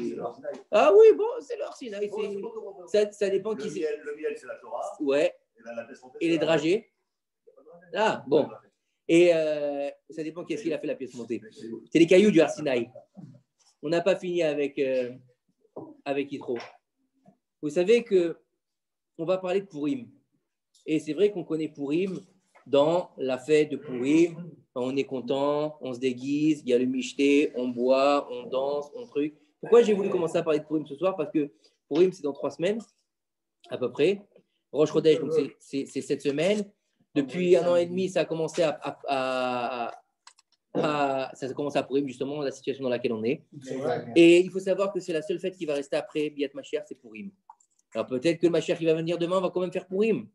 Ah oui, bon, c'est leur Sinaï. Ça dépend qui c'est. Le miel, c'est la Torah. Ouais. Et, et les dragées. Ah, bon. Et ça dépend qui est-ce qu'il a fait la pièce montée. C'est les cailloux du Arsinaï. On n'a pas fini avec Yitro. Vous savez qu'on va parler de Pourim. Et c'est vrai qu'on connaît Pourim dans la fête de Pourim. On est content, on se déguise, il y a le michté, on boit, on danse, on truc. Pourquoi j'ai voulu commencer à parler de Pourim ce soir? Parce que Pourim, c'est dans 3 semaines, à peu près. Rosh Chodesh, donc c'est cette semaine. Depuis 1 an et demi, ça a commencé à Pourim, justement, la situation dans laquelle on est. Et il faut savoir que c'est la seule fête qui va rester après Biat Mashiach, c'est Pourim. Alors peut-être que le Mashiach qui va venir demain, on va quand même faire Pourim.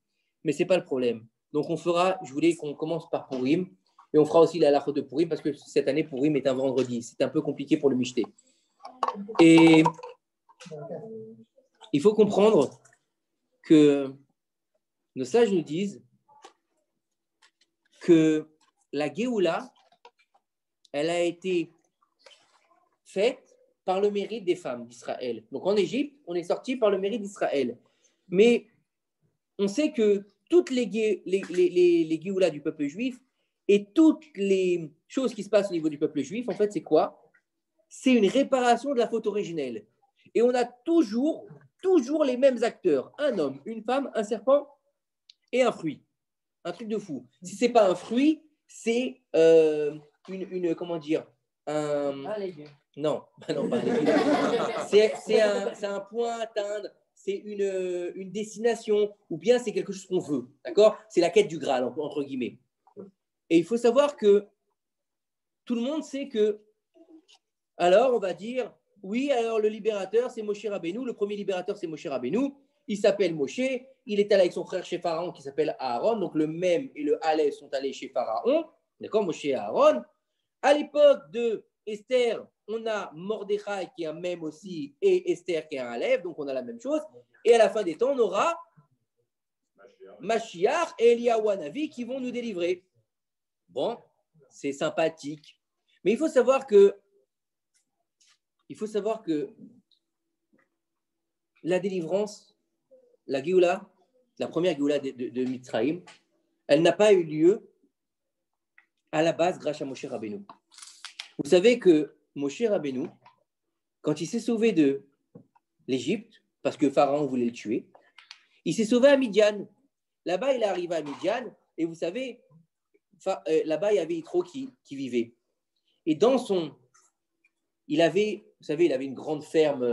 Mais ce n'est pas le problème. Donc on fera, je voulais qu'on commence par Pourim. Et on fera aussi la halakha de Pourim parce que cette année, Pourim est un vendredi. C'est un peu compliqué pour le michté. Et il faut comprendre que nos sages nous disent que la Géoula, elle a été faite par le mérite des femmes d'Israël. Donc en Égypte, on est sorti par le mérite d'Israël. Mais on sait que toutes les Géoulas du peuple juif et toutes les choses qui se passent au niveau du peuple juif, en fait, c'est quoi? C'est une réparation de la faute originelle. Et on a toujours les mêmes acteurs. Un homme, une femme, un serpent et un fruit. Un truc de fou. Si ce n'est pas un fruit, c'est comment dire, un légume. Non, non, pas un légume. C'est un point à atteindre. C'est une destination, ou bien c'est quelque chose qu'on veut, d'accord? C'est la quête du Graal, entre guillemets. Et il faut savoir que tout le monde sait que, alors on va dire, oui, alors le libérateur, c'est Moshe Rabbeinu, le premier libérateur, c'est Moshe Rabbeinu, il s'appelle Moshe, il est allé avec son frère chez Pharaon qui s'appelle Aaron, donc le Mem et le Aleph sont allés chez Pharaon, d'accord, Moshe et Aaron. À l'époque de Esther, on a Mordechai qui est un Mem aussi et Esther qui est un Aleph, donc on a la même chose. Et à la fin des temps, on aura Mashiach et Eliyahu Hanavi qui vont nous délivrer. Bon, c'est sympathique. Mais il faut savoir que la délivrance, la Géoula, la première Géoula de Mitzrayim, elle n'a pas eu lieu à la base grâce à Moshe Rabbeinu. Vous savez que Moshe Rabbeinu, quand il s'est sauvé de l'Égypte, parce que Pharaon voulait le tuer, il s'est sauvé à Midian. Là-bas, il est arrivé à Midian, et vous savez, là-bas, il y avait Yitro qui vivait. Et il avait une grande ferme,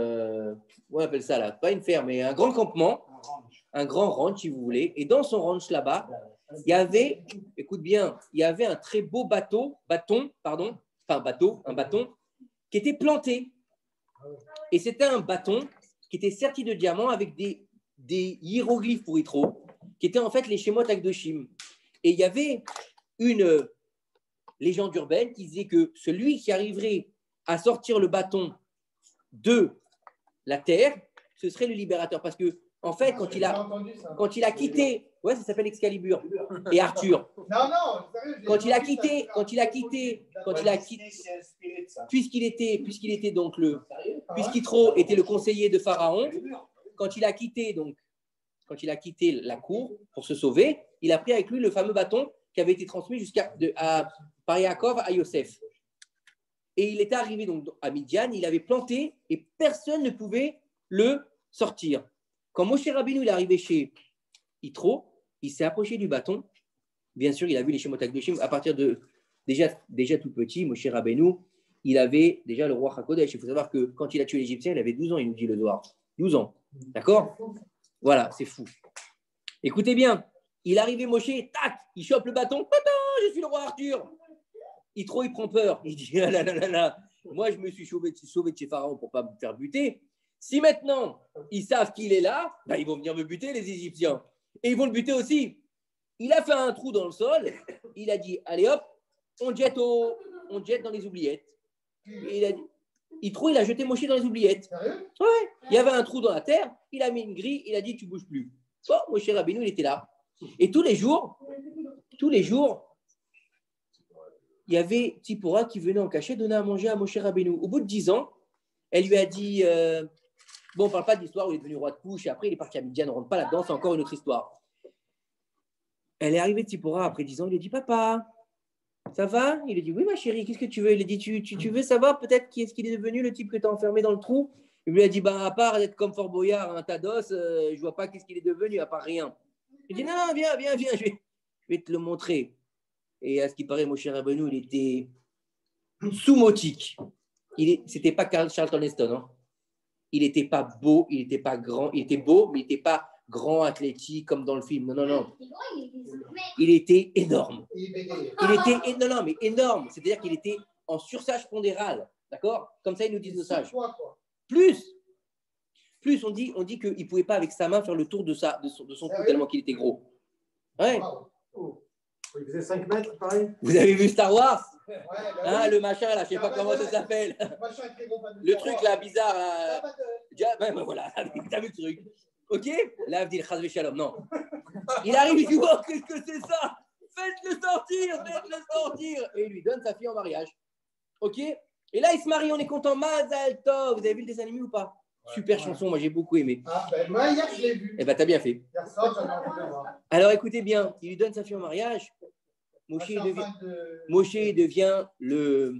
on appelle ça là, pas une ferme, mais un grand campement, un grand ranch, si vous voulez. Et dans son ranch là-bas, il y avait, écoute bien, il y avait un très beau bâton, qui était planté. Et c'était un bâton qui était serti de diamants avec des hiéroglyphes pour Yitro, qui étaient en fait les Shemot Akdoshim. Et il y avait une légende urbaine qui disait que celui qui arriverait à sortir le bâton de la terre, ce serait le libérateur. Parce que, en fait, quand il a quitté, ouais, ça s'appelle Excalibur et Arthur. Non, sérieux, Quand il a quitté, puisqu'il était donc puisqu'Yitro était le conseiller de Pharaon, quand il a quitté la cour pour se sauver, il a pris avec lui le fameux bâton qui avait été transmis par Yaakov à Yosef. Et il était arrivé donc à Midian, il avait planté et personne ne pouvait le sortir. Quand Moshe Rabbeinu il est arrivé chez Yitro, il s'est approché du bâton. Bien sûr, il a vu les Shemot HaKadoshim à partir de déjà tout petit. Moshe Rabbeinu, il avait déjà le roi HaKodesh. Il faut savoir que quand il a tué l'Égyptien, il avait 12 ans, il nous dit le Zohar. 12 ans. D'accord? Voilà, c'est fou. Écoutez bien, il est arrivé Moshe, tac, il chope le bâton. Papa, je suis le roi Arthur. Yitro, il prend peur. Il dit ah là là là là, moi je me suis sauvé de chez Pharaon pour ne pas me faire buter. Si maintenant ils savent qu'il est là, ben, ils vont venir me buter, les Égyptiens. Et ils vont le buter aussi. Il a fait un trou dans le sol. Il a dit allez hop, on jette dans les oubliettes. Et Yitro, il a jeté Moshe dans les oubliettes. Ouais. Il y avait un trou dans la terre. Il a mis une grille. Il a dit tu bouges plus. Bon, Moshe Rabbeinu, il était là. Et tous les jours, il y avait Tzipora qui venait en cachette donner à manger à Moshe Rabbeinu. Au bout de 10 ans, elle lui a dit bon, on ne parle pas de l'histoire où il est devenu roi de Couche et après il est parti à Midian, on ne rentre pas là-dedans, c'est encore une autre histoire. Elle est arrivée Tzipora après 10 ans, il lui a dit papa, ça va? Il lui a dit oui ma chérie, qu'est-ce que tu veux? Il lui a dit tu veux savoir peut-être qui est-ce qu'il est devenu, le type que tu as enfermé dans le trou? Il lui a dit à part d'être comme Fort Boyard, un tas d'os, je ne vois pas qu'est-ce qu'il est devenu à part rien. Il dit non, viens, je vais te le montrer. Et à ce qui paraît, Moshe Rabbeinu, il était sous-motique. C'était pas Charlton Heston. Hein. Il n'était pas beau, il n'était pas grand. Il était beau, mais il n'était pas grand, athlétique, comme dans le film. Non. Il était énorme. Non, mais énorme. C'est-à-dire qu'il était en surcharge pondérale. D'accord? Comme ça, ils nous disent nos sages. Plus, on dit qu'il ne pouvait pas, avec sa main, faire le tour de son cou, tellement qu'il était gros. Ouais. Il faisait 5 mètres, pareil. Vous avez vu Star Wars? Ouais, Hein, le machin, là, je ne sais pas comment ça s'appelle. Le truc, là, bizarre. Voilà, t'as vu le truc. Ok? Là, dit le Chazvé Shalom. Non. Il arrive, il dit oh, qu'est-ce que c'est ça? Faites-le sortir. Et il lui donne sa fille en mariage. Ok? Et là, il se marie, on est content. Mazal Tov. Vous avez vu le dessin animé ou pas? Super chanson, moi j'ai beaucoup aimé. Moi hier je l'ai vu. Eh ben t'as bien fait. Hier soir, j'en ai envie de voir. Alors écoutez bien, il lui donne sa fille en mariage. Moshe devient le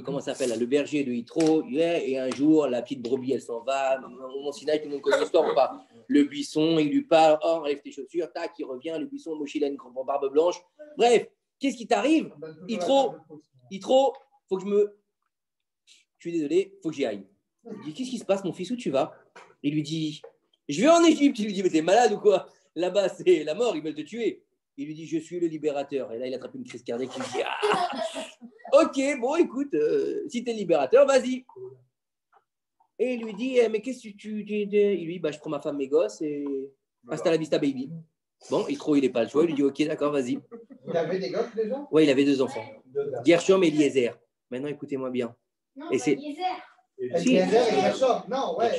comment ça s'appelle, le berger de Yitro. Et un jour, la petite brebis, elle s'en va. Mon Sinaï, tout le monde connaît l'histoire ou pas? Le buisson, il lui parle, oh, enlève tes chaussures, tac, il revient. Le buisson, Moshe, il a une grande barbe blanche. Bref, qu'est-ce qui t'arrive? Yitro, faut que je suis désolé, faut que j'y aille. Il dit, qu'est-ce qui se passe, mon fils, où tu vas? Il lui dit, je vais en Égypte. Il lui dit, mais t'es malade ou quoi? Là-bas, c'est la mort, ils veulent te tuer. Il lui dit, je suis le libérateur. Et là, il attrape une crise cardiaque. Il lui dit, ok, bon, écoute, si t'es le libérateur, vas-y. Et il lui dit, mais qu'est-ce que tu il lui dit, je prends ma femme, mes gosses et hasta la vista, baby. Bon, il n'est pas le choix. Il lui dit, ok, d'accord, vas-y. Il avait des gosses déjà? Oui, il avait 2 enfants. Gershom et Eliezer. Maintenant, écoutez-moi bien. Non, Et c'est... Si. Gershom, non, ouais.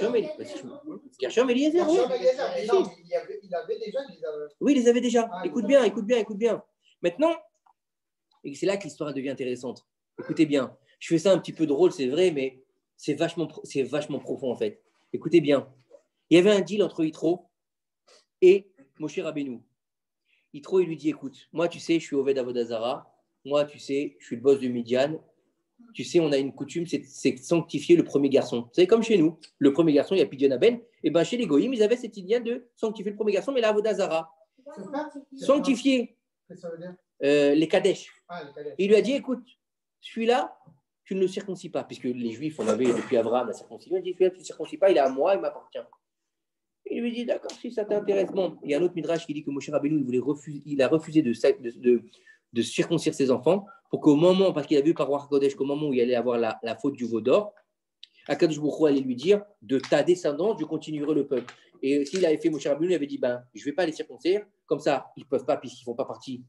Gershom et Eliezer, oui. Mais non, il avait déjà Oui, il les avait déjà. Écoute bien. Maintenant, et c'est là que l'histoire devient intéressante. Écoutez bien. Je fais ça un petit peu drôle, c'est vrai, mais c'est vachement profond, en fait. Écoutez bien. Il y avait un deal entre Yitro et Moshe Rabbeinu. Yitro, il lui dit, écoute, moi, tu sais, je suis Oved Avodazara. Moi, tu sais, je suis le boss de Midian. Tu sais, on a une coutume, c'est sanctifier le premier garçon. Vous savez, comme chez nous, le premier garçon, il y a Pidyon Aben. Et bien, chez les Goïms, ils avaient cette idée de sanctifier le premier garçon, mais la Avodazara. Sanctifier les Kadesh. Il lui a dit, écoute, celui-là, tu ne le circoncis pas, puisque les Juifs, on avait depuis Abraham la circoncision. Il dit, celui-là, tu ne le circoncis pas, il est à moi, il m'appartient. Il lui dit, d'accord, si ça t'intéresse. Bon, il y a un autre midrash qui dit que Moshe Rabbeinu, il a refusé de circoncire ses enfants pour qu'au moment, parce qu'il a vu par Roi Kodesh qu'au moment où il allait avoir la faute du veau d'or, Akadosh Baruch Hu allait lui dire, de ta descendance, je continuerai le peuple. Et s'il avait fait Moshe Rabbeinu, il avait dit, je ne vais pas les circoncire, comme ça, ils ne peuvent pas, puisqu'ils ne font pas partie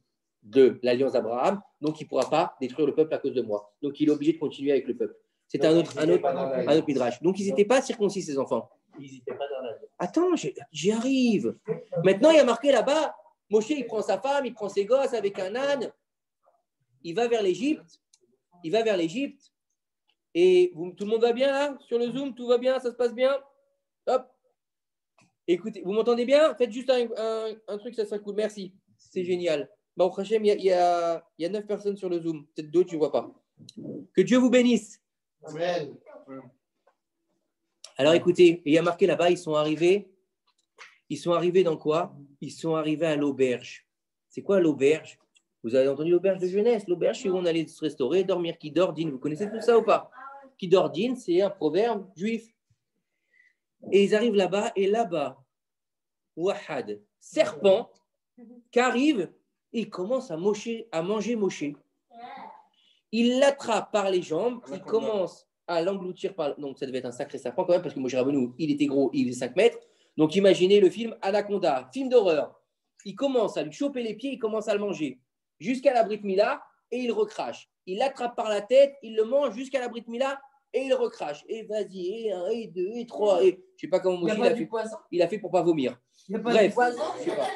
de l'alliance d'Abraham, donc il ne pourra pas détruire le peuple à cause de moi. Donc il est obligé de continuer avec le peuple. C'est un autre midrash. Donc ils n'étaient pas circoncis, ces enfants. Ils n'étaient pas dans la. Attends, j'y arrive. Maintenant, il y a marqué là-bas, Moshe, il prend sa femme, il prend ses gosses avec un âne, il va vers l'Égypte. Et tout le monde va bien là sur le Zoom, tout va bien, ça se passe bien. Hop. Écoutez, vous m'entendez bien? Faites juste un truc, ça serait cool. Merci, c'est génial. Au Hachem, il y a 9 personnes sur le Zoom. Peut-être d'autres, tu ne vois pas. Que Dieu vous bénisse. Amen. Alors écoutez, il y a marqué là-bas, ils sont arrivés dans quoi? Ils sont arrivés à l'auberge. C'est quoi l'auberge? Vous avez entendu l'auberge de jeunesse? L'auberge, c'est où on allait se restaurer, dormir, qui dort, dîne. Vous connaissez tout ça ou pas? Qui dort, dîne, c'est un proverbe juif. Et ils arrivent là-bas, et là-bas, Wahad, serpent, qui arrive, et il commence à manger Moshe. Il l'attrape par les jambes, il commence à l'engloutir par. Donc ça devait être un sacré serpent quand même, parce que Moshe Rabbeinu, il était gros, il faisait 5 mètres. Donc imaginez le film Anaconda, film d'horreur. Il commence à lui choper les pieds, il commence à le manger jusqu'à la Brit Mila et il recrache. Il l'attrape par la tête, il le mange jusqu'à la Brit Mila et il recrache. Et vas-y, et 1, et 2, et 3. Et... Je ne sais pas comment Moshe il a fait pour ne pas vomir. Bref, je sais pas.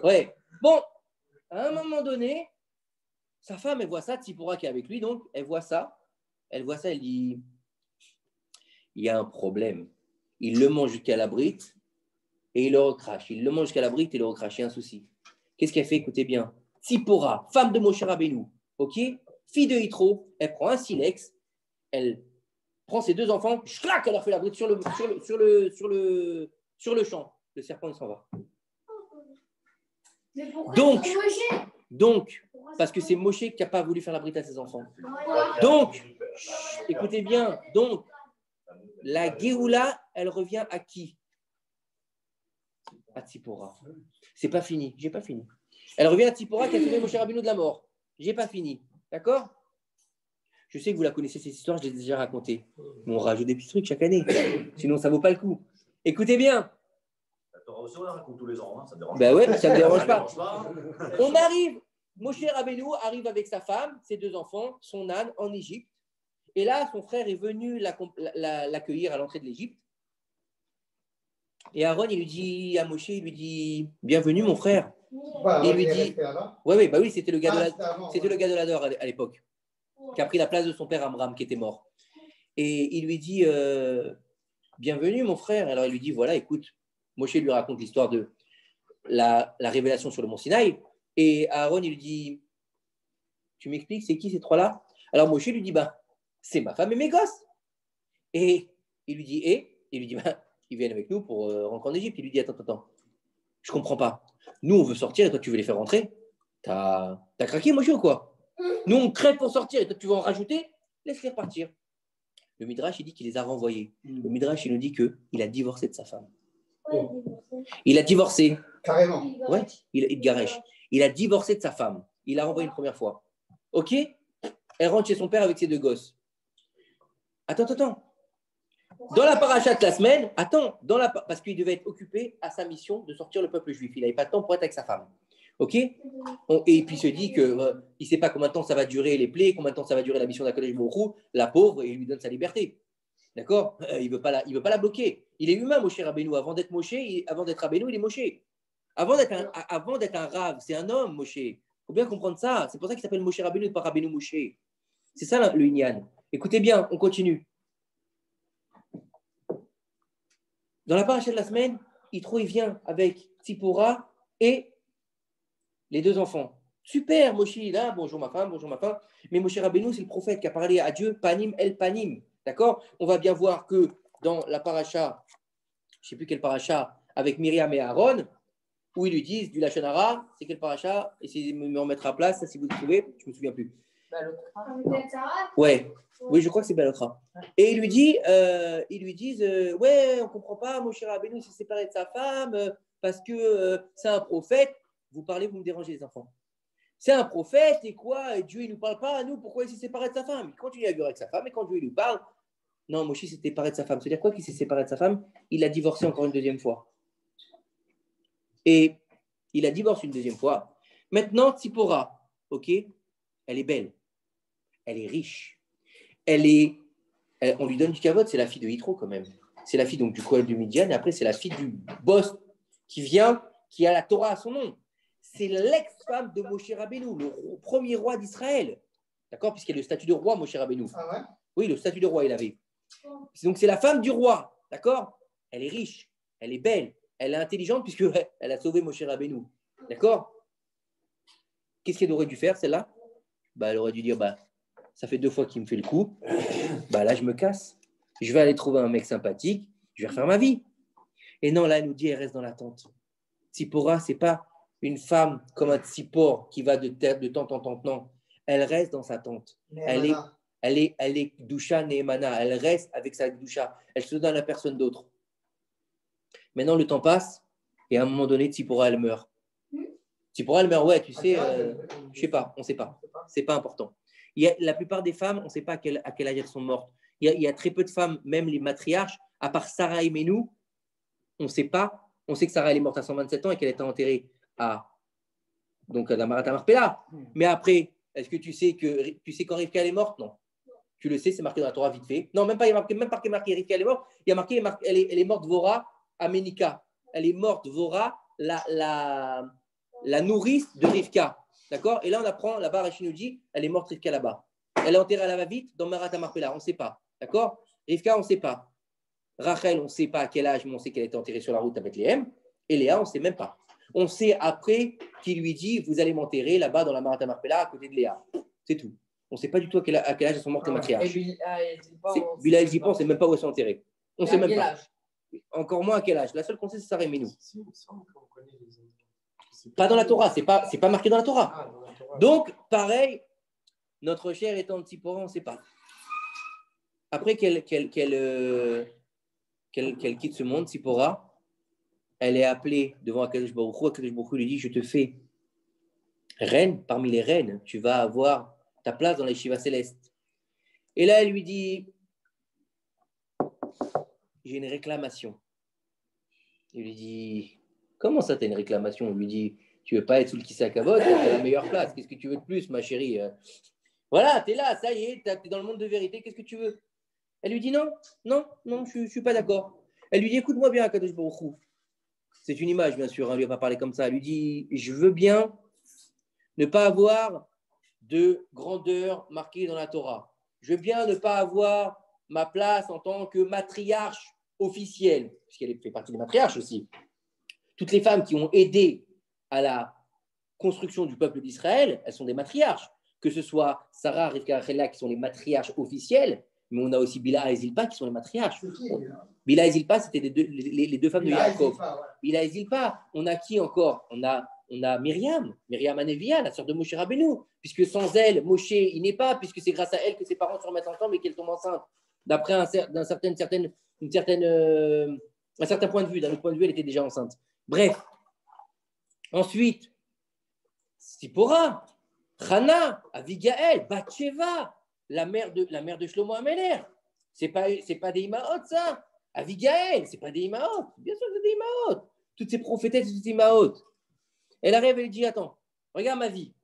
Ouais. Bon, à un moment donné, sa femme, elle voit ça, Tzipora qui est avec lui, donc elle voit ça, elle dit, il y a un problème. Il le mange jusqu'à la brite et il le recrache. Il le mange jusqu'à la brite et il le recrache. Il y a un souci. Qu'est-ce qu'elle fait? Écoutez bien. Tzipora, femme de Moshe Rabbeinu, ok, fille de Yitro, elle prend un silex, elle prend ses 2 enfants, elle leur fait la brite sur le champ. Le serpent, il s'en va. Donc, parce que c'est Moshe qui n'a pas voulu faire la brite à ses enfants. Donc, écoutez bien, donc, la Géoula, elle revient à qui? À Tzipora. C'est pas fini, j'ai pas fini. Elle revient à Tzipora qui a sauvé Moshe Rabbeinu de la mort. J'ai pas fini, d'accord? Je sais que vous la connaissez, cette histoire, je l'ai déjà racontée. Mais on rajoute des petits trucs chaque année, sinon ça vaut pas le coup. Écoutez bien. On la raconte tous les ans, hein, ça ne dérange pas. Ben ouais, ça ne me dérange pas. On arrive, Moshe Rabbeinu arrive avec sa femme, ses 2 enfants, son âne en Égypte. Et là, son frère est venu l'accueillir à l'entrée de l'Égypte. Et Aaron, il lui dit à Moshe, il lui dit, bienvenue mon frère. Voilà, et il lui dit, oui, c'était le gars de l'Ador à l'époque, qui a pris la place de son père Amram, qui était mort. Et il lui dit, bienvenue mon frère. Alors il lui dit, voilà, écoute, Moshe lui raconte l'histoire de la révélation sur le mont Sinaï. Et Aaron, il lui dit, tu m'expliques, c'est qui ces 3-là? Alors Moshe lui dit, c'est ma femme et mes gosses. Et il lui dit, ils viennent avec nous pour rentrer en Égypte. Il lui dit, attends, je comprends pas. Nous, on veut sortir et toi, tu veux les faire rentrer? T'as craqué, Moshe, ou quoi? Nous, on crève pour sortir et toi, tu veux en rajouter? Laisse-les partir. Le Midrash, il dit qu'il les a renvoyés. Le Midrash, il nous dit qu'il a divorcé de sa femme. Il a divorcé. Carrément. Ouais, il garèche. Il a divorcé de sa femme. Il l'a renvoyé une première fois. Ok? Elle rentre chez son père avec ses 2 gosses. Attends. Dans la paracha de la semaine, parce qu'il devait être occupé à sa mission de sortir le peuple juif. Il n'avait pas de temps pour être avec sa femme. Ok? Et puis il se dit qu'il ne sait pas combien de temps ça va durer les plaies, combien de temps ça va durer la mission d'Akadosh Baruch Hu, la pauvre, et il lui donne sa liberté. D'accord? Il ne veut pas la bloquer. Il est humain, Moshe Rabbeinu. Avant d'être Rabbeinu, il est Moshe. Avant d'être un Rav, c'est un homme, Moshe. Il faut bien comprendre ça. C'est pour ça qu'il s'appelle Moshe Rabbeinu et pas Rabbeinu Moshe. C'est ça le Inyan. Écoutez bien, on continue. Dans la paracha de la semaine, il vient avec Tzipora et les 2 enfants. Super, Moshe, là, bonjour ma femme. Mais Moshe Rabbeinu, c'est le prophète qui a parlé à Dieu, panim el panim. D'accord? On va bien voir que dans la paracha, je ne sais plus quelle paracha, avec Myriam et Aaron, où ils lui disent du Lachon Hara, c'est quel paracha? Essayez de me remettre à place, ça, si vous le trouvez, je ne me souviens plus. Peut-être Sarah. Ouais. Oui, je crois que c'est Balokra. Et ils lui disent, ouais, on ne comprend pas, Moshe Rabbeinu s'est séparé de sa femme parce que c'est un prophète. Vous parlez, vous me dérangez les enfants. C'est un prophète et quoi? Et Dieu, il ne nous parle pas à nous. Pourquoi il s'est séparé de sa femme? Il continue à vivre avec sa femme et quand Dieu lui parle, non, Moshe s'est séparé de sa femme. C'est-à-dire quoi qu'il s'est séparé de sa femme? Il a divorcé encore une deuxième fois. Et il a divorcé une deuxième fois. Maintenant, Tzipora, ok, elle est belle, elle est riche, on lui donne du kavod, c'est la fille de Yitro quand même. C'est la fille donc du Kohen de Midian, et après c'est la fille du boss qui a la Torah à son nom. C'est l'ex-femme de Moshe Rabbeinu, le premier roi d'Israël. D'accord? Puisqu'il y a le statut de roi, Moshe Rabbeinu. Ah ouais? Oui, le statut de roi, il avait. Donc c'est la femme du roi, d'accord? Elle est riche, elle est belle, elle est intelligente puisqu'elle a sauvé Moshe Rabbeinu. D'accord? Qu'est-ce qu'elle aurait dû faire, celle-là? Elle aurait dû dire, ça fait 2 fois qu'il me fait le coup, là, je me casse. Je vais aller trouver un mec sympathique, je vais refaire ma vie. Et non, là, elle nous dit, elle reste dans la tente. Tzipora, ce n'est pas une femme comme un Tzipor qui va de tente en tente, non. Elle reste dans sa tente. Elle est Gdusha Nehemana. Elle reste avec sa Gdusha. Elle se donne à personne d'autre. Maintenant, le temps passe et à un moment donné, Tzipora, elle meurt. Tzipora, elle meurt, ouais, tu sais, je sais pas, on ne sait pas. C'est pas important. La plupart des femmes, on ne sait pas à quel âge elles sont mortes. Il y a très peu de femmes, même les matriarches, à part Sarah et Menou, on ne sait pas. On sait que Sarah elle est morte à 127 ans et qu'elle était enterrée à la Marat Marpella. Mais après, est-ce que tu sais quand Rivka elle est morte? Non. Tu le sais, c'est marqué dans la Torah vite fait. Non, même pas marqué Rivka elle est morte. Il y a marqué elle est morte Vora à Ménika. Elle est morte Vora, la nourrice de Rivka. D'accord? Et là, on apprend, là-bas, Rachid nous dit, elle est morte Rivka là-bas. Elle est enterrée à la va-vite dans Marat Marpella. On ne sait pas. D'accord? Rivka, on ne sait pas. Rachel, on ne sait pas à quel âge, mais on sait qu'elle était enterrée sur la route avec Bethléem. Et Léa, on ne sait même pas. On sait après qu'il lui dit, vous allez m'enterrer là-bas dans la Marat Marpella à côté de Léa. C'est tout. On ne sait pas du tout à quel âge elles sont mortes les matriarches. Bila et Zipa, on ne sait même pas où elles sont enterrées. On ne sait même pas. Encore moins à quel âge. La seule qu'on sait, c'est Sarah et Menou. Pas dans la Torah. C'est pas marqué dans la Torah. Donc, pareil, notre chère étant de Tzipora, on ne sait pas. Après qu'elle quitte ce monde, Tzipora, elle est appelée devant Akadosh Baruch Hu. Akadosh Baruch Hu lui dit, je te fais reine parmi les reines. Tu vas avoir ta place dans la Yeshiva céleste. Et là, elle lui dit, j'ai une réclamation. Il lui dit, comment ça, tu as une réclamation? On lui dit, tu veux pas être sous le Kissé Kavod, tu as la meilleure place. Qu'est-ce que tu veux de plus, ma chérie? Voilà, tu es là, ça y est, tu es dans le monde de vérité. Qu'est-ce que tu veux? Elle lui dit non, je ne suis pas d'accord. Elle lui dit, écoute-moi bien, Akadosh Baruch Hu. C'est une image, bien sûr, hein, lui va pas parler comme ça. Elle lui dit, je veux bien ne pas avoir de grandeur marquée dans la Torah. Je veux bien ne pas avoir ma place en tant que matriarche officielle, puisqu'elle fait partie des matriarches aussi. Toutes les femmes qui ont aidé à la construction du peuple d'Israël, elles sont des matriarches. Que ce soit Sarah, Rivka, Rachel, qui sont les matriarches officielles, mais on a aussi Bila et Zilpa qui sont les matriarches. Bila et Zilpa, c'était les 2 femmes de Yaakov. Bila et Zilpa, on a qui encore? On a Myriam Anevia, la sœur de Moshe Rabbeinu, puisque sans elle, Moshe, il n'est pas, puisque c'est grâce à elle que ses parents se remettent ensemble et qu'elle tombe enceinte. D'après un certain point de vue, d'un autre point de vue, elle était déjà enceinte. Bref. Ensuite, Tzipora, Hana, Avigaël, Bathsheba, la mère de Shlomo Améler. C'est pas des Imaot, ça. Avigaël, c'est pas des Imaot. Bien sûr que c'est des Imaot. Toutes ces prophétesses, toutes ces Imaot. Elle arrive et elle dit, attends, regarde ma vie.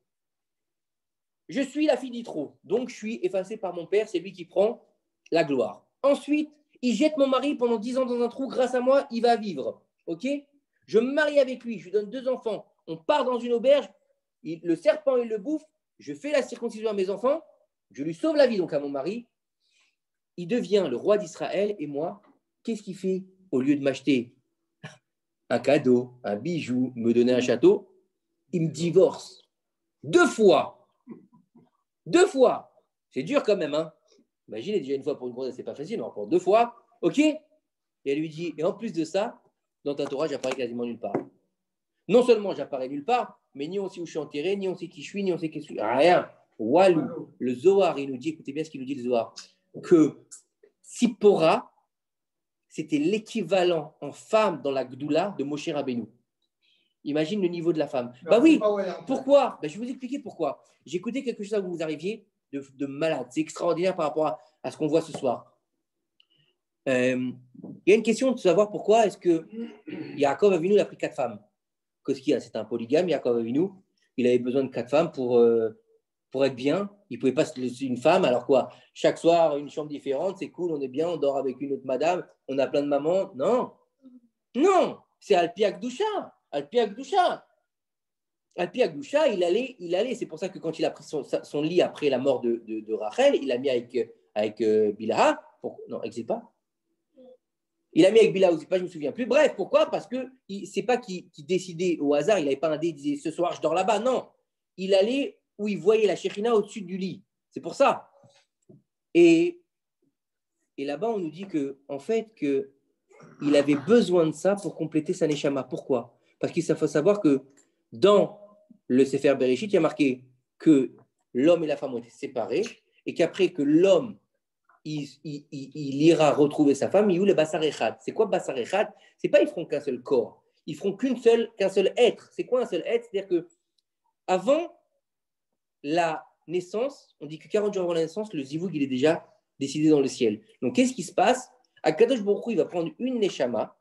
Je suis la fille d'Yitro, donc je suis effacée par mon père, c'est lui qui prend la gloire. Ensuite, il jette mon mari pendant 10 ans dans un trou, grâce à moi, il va vivre. Ok? Je me marie avec lui, je lui donne 2 enfants, on part dans une auberge, le serpent, il le bouffe, je fais la circoncision à mes enfants, je lui sauve la vie donc à mon mari, il devient le roi d'Israël et moi, qu'est-ce qu'il fait? Au lieu de m'acheter un cadeau, un bijou, me donner un château, il me divorce 2 fois. 2 fois. C'est dur quand même, hein? Imaginez déjà une fois pour une grossesse, c'est pas facile, mais pour 2 fois, ok? Et elle lui dit, et en plus de ça, dans ta Torah, j'apparais quasiment nulle part. Non seulement j'apparais nulle part, mais ni on sait où je suis enterré, ni on sait qui je suis, ni on sait qui je suis. Rien. Walou, le Zohar, il nous dit, écoutez bien ce qu'il nous dit le Zohar, que Tzipora, c'était l'équivalent en femme dans la Gdoula de Moshe Rabbeinu. Imagine le niveau de la femme. Mais Bah on sait oui, pas où elle est en fait. pourquoi? Je vais vous expliquer pourquoi. J'ai écouté quelque chose à où vous arriviez de malade. C'est extraordinaire par rapport à ce qu'on voit ce soir. Il y a une question de savoir pourquoi est-ce que Yaakov Avinu a pris 4 femmes. Qu'est-ce qu'il y a? C'est un polygame, Yaakov Avinu. Il avait besoin de 4 femmes pour être bien. Il ne pouvait pas se laisser une femme. Alors quoi? Chaque soir, une chambre différente, c'est cool, on est bien, on dort avec une autre madame, on a plein de mamans. Non, non, c'est Alpi Akdoucha. Alpi Akdoucha. Alpi Akdoucha, il allait. C'est pour ça que quand il a pris son lit après la mort de Rachel, il l'a mis avec Bilha. Non, avec Zilpa. Il a mis avec Bilha ou Zilpa, je ne me souviens plus. Bref, pourquoi? Parce que c'est pas qu'il décidait au hasard, il n'avait pas un dé, il disait ce soir je dors là-bas. Non, il allait où il voyait la Shekhinah au-dessus du lit. C'est pour ça. Et là-bas, on nous dit que en fait, il avait besoin de ça pour compléter sa Neshama. Pourquoi? Parce qu'il faut savoir que dans le Sefer Bereshit, il y a marqué que l'homme et la femme ont été séparés et qu'après que l'homme il ira retrouver sa femme, il y a eu le Basar Echad. C'est quoi Basar Echad? C'est pas ils feront qu'un seul corps, ils feront qu'un seul être. C'est quoi un seul être? C'est-à-dire que avant la naissance, on dit que 40 jours avant la naissance, le zivoug il est déjà décidé dans le ciel. Donc qu'est-ce qui se passe? Akadosh Baruch Hu, il va prendre une neshama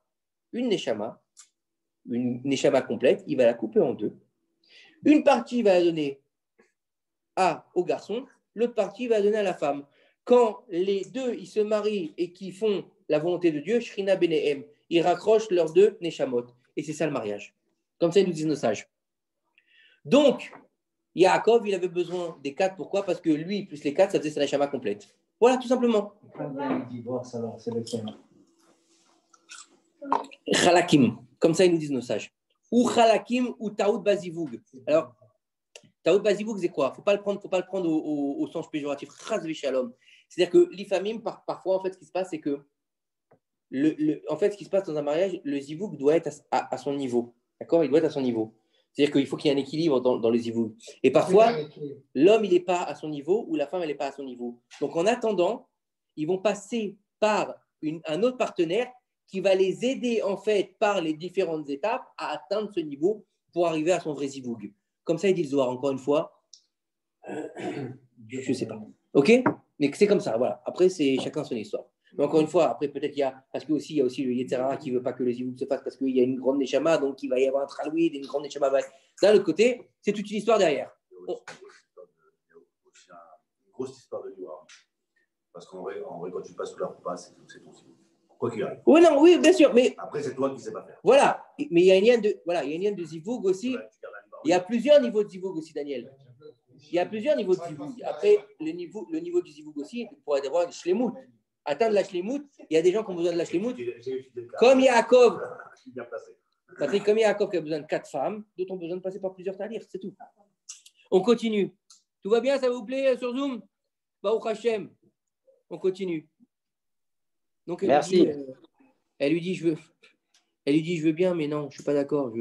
complète, il va la couper en deux. Une partie il va la donner au garçon, l'autre partie il va la donner à la femme. Quand les deux ils se marient et qu'ils font la volonté de Dieu, Shrina Benehem, ils raccrochent leurs deux neshamot. Et c'est ça le mariage. Comme ça, ils nous disent nos sages. Donc, Yaakov, il avait besoin des 4. Pourquoi? Parce que lui, plus les 4, ça faisait sa neshama complète. Voilà, tout simplement. Chalakim. Comme ça, ils nous disent nos sages. Ou Chalakim ou Taout Bazivoug. Alors, Taout Bazivoug, c'est quoi? Faut pas le prendre au sens péjoratif. Chaz v'shalom. C'est-à-dire que l'ifamim, parfois, en fait, ce qui se passe, c'est que en fait, ce qui se passe dans un mariage, le zivoug doit être à son niveau. D'accord? Il doit être à son niveau. C'est-à-dire qu'il faut qu'il y ait un équilibre dans le zivoug. Et parfois, l'homme, il n'est pas à son niveau ou la femme, elle n'est pas à son niveau. Donc, en attendant, ils vont passer par un autre partenaire qui va les aider, en fait, par les différentes étapes à atteindre ce niveau pour arriver à son vrai zivoug. Comme ça, il dit le Zohar, encore une fois, je ne sais pas. OK? Mais c'est comme ça, voilà. Après, c'est chacun son histoire. Mais encore une fois, après, peut-être il y a aussi le Yetzirah qui ne veut pas que le zivoug se fasse parce qu'il y a une grande neshama, donc il va y avoir un tralouid et une grande neshama. D'un autre côté, c'est toute une histoire derrière. Il y a aussi une grosse histoire de Dior. Parce qu'en vrai, quand tu passes sous la roupa, c'est ton zivoug. Quoi qu'il arrive. Oui, bien sûr. Mais après, c'est toi qui ne sais pas faire. Voilà. Mais il y a une lien de zivoug aussi. Il y a plusieurs niveaux de zivoug aussi, Daniel. Il y a plusieurs niveaux de zivoug. Après, le niveau du zivoug aussi, il pourrait avoir une shlemout. Atteindre la shlemout, il y a des gens qui ont besoin de la shlemout. Comme Yaakov. Patrick, comme Yaakov qui a besoin de 4 femmes, d'autres ont besoin de passer par plusieurs talirs, c'est tout. On continue. Tout va bien, ça vous plaît sur Zoom? Baruch Hashem. On continue. Donc, merci. Elle lui dit, je veux bien, mais non, je ne suis pas d'accord.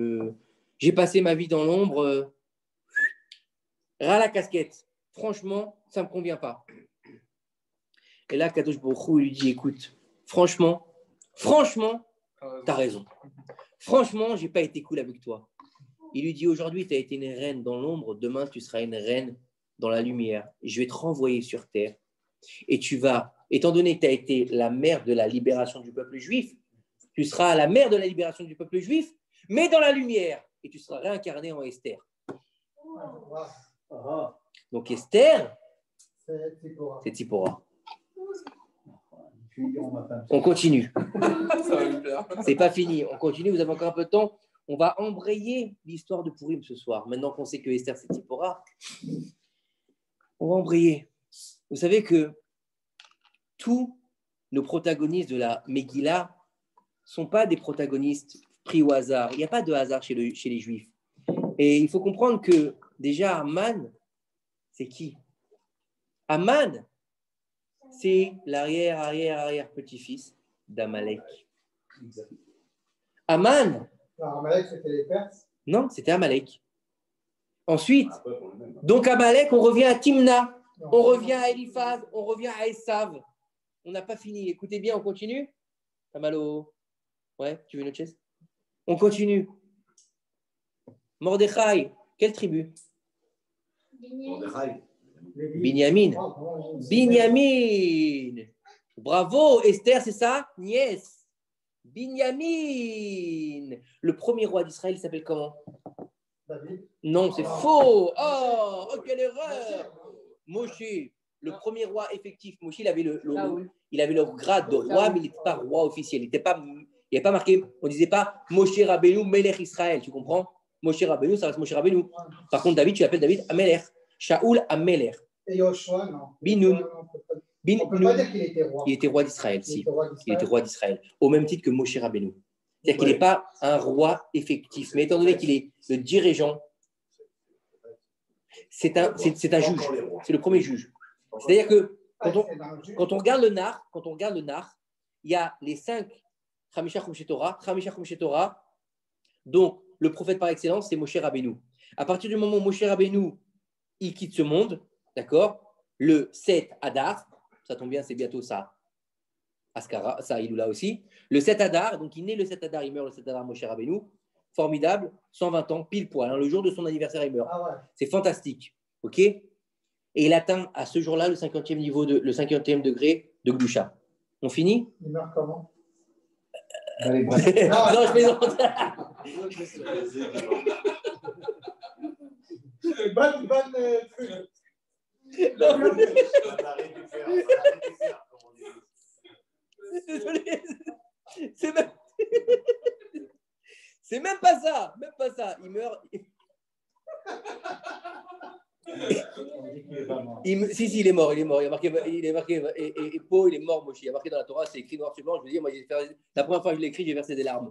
J'ai passé ma vie dans l'ombre. Ras la casquette. Franchement, ça ne me convient pas. Et là, Kadosh Baruch Hu lui dit, écoute, franchement, tu as raison. Franchement, je n'ai pas été cool avec toi. Il lui dit, aujourd'hui, tu as été une reine dans l'ombre, demain, tu seras une reine dans la lumière. Je vais te renvoyer sur terre. Et tu vas, étant donné que tu as été la mère de la libération du peuple juif, tu seras la mère de la libération du peuple juif, mais dans la lumière. Et tu seras réincarné en Esther. Donc Esther, c'est Tzipora. On continue. C'est pas fini. On continue. Vous avez encore un peu de temps. On va embrayer l'histoire de Purim ce soir. Maintenant qu'on sait que Esther c'est Tzipora, on va embrayer. Vous savez que tous nos protagonistes de la Megillah ne sont pas des protagonistes pris au hasard. Il n'y a pas de hasard chez les Juifs. Et il faut comprendre que déjà Aman, c'est qui? Aman, c'est l'arrière petit-fils d'Amalek. Aman. Amalek, c'était les Perses? Non, c'était Amalek. Ensuite, donc Amalek, on revient à Timna, on revient à Eliphaz, on revient à Esav. On n'a pas fini. Écoutez bien, on continue. T'as mal au... Ouais, tu veux une autre chaise? On continue. Mordechai, quelle tribu? Binyamin. Binyamin. Bravo, Esther, c'est ça? Nièce. Binyamin. Le premier roi d'Israël s'appelle comment? David. Non, c'est faux. Oh, quelle erreur. Moshe, le premier roi effectif. Moshe, il avait le grade de roi, mais il n'était pas roi officiel. Il n'avait pas marqué, on ne disait pas Moshe Rabbeinu, Melech Israël. Tu comprends? Moshe Rabbeinu, ça reste Moshe Rabbeinu. Par contre, David, tu l'appelles David Amelech. Shaoul Amelech. Et Yoshua, non. Binoun. On ne peut pas dire qu'il était roi. Il était roi d'Israël, si. Il était roi d'Israël. Au même titre que Moshe Rabbeinu. C'est-à-dire qu'il n'est pas un roi effectif. Mais étant donné qu'il est le dirigeant, c'est un juge. C'est le premier juge. C'est-à-dire que quand on regarde le nar, il y a les 5 Chamisha Chumshei Torah. Donc, le prophète par excellence, c'est Moshe Rabbeinu. À partir du moment où Moshe Rabbeinu, il quitte ce monde, d'accord, le 7 Adar, ça tombe bien, c'est bientôt ça. Askara, ça, Iloula aussi. Le 7 Adar, donc il naît le 7 Adar, il meurt le 7 Adar, Moshe Rabbeinu. Formidable, 120 ans, pile poil. Le jour de son anniversaire, il meurt. C'est fantastique. OK? Et il atteint à ce jour-là le 50e degré de Gdusha. On finit? Il meurt comment? Non, je plaisante. Désolé. C'est même pas ça. Il meurt. Si, il est mort. Il est marqué. Et Pau, il est mort, Moshe. Il est marqué dans la Torah, c'est écrit noir sur blanc. Je veux dire, moi, la première fois que je l'ai écrit, j'ai versé des larmes.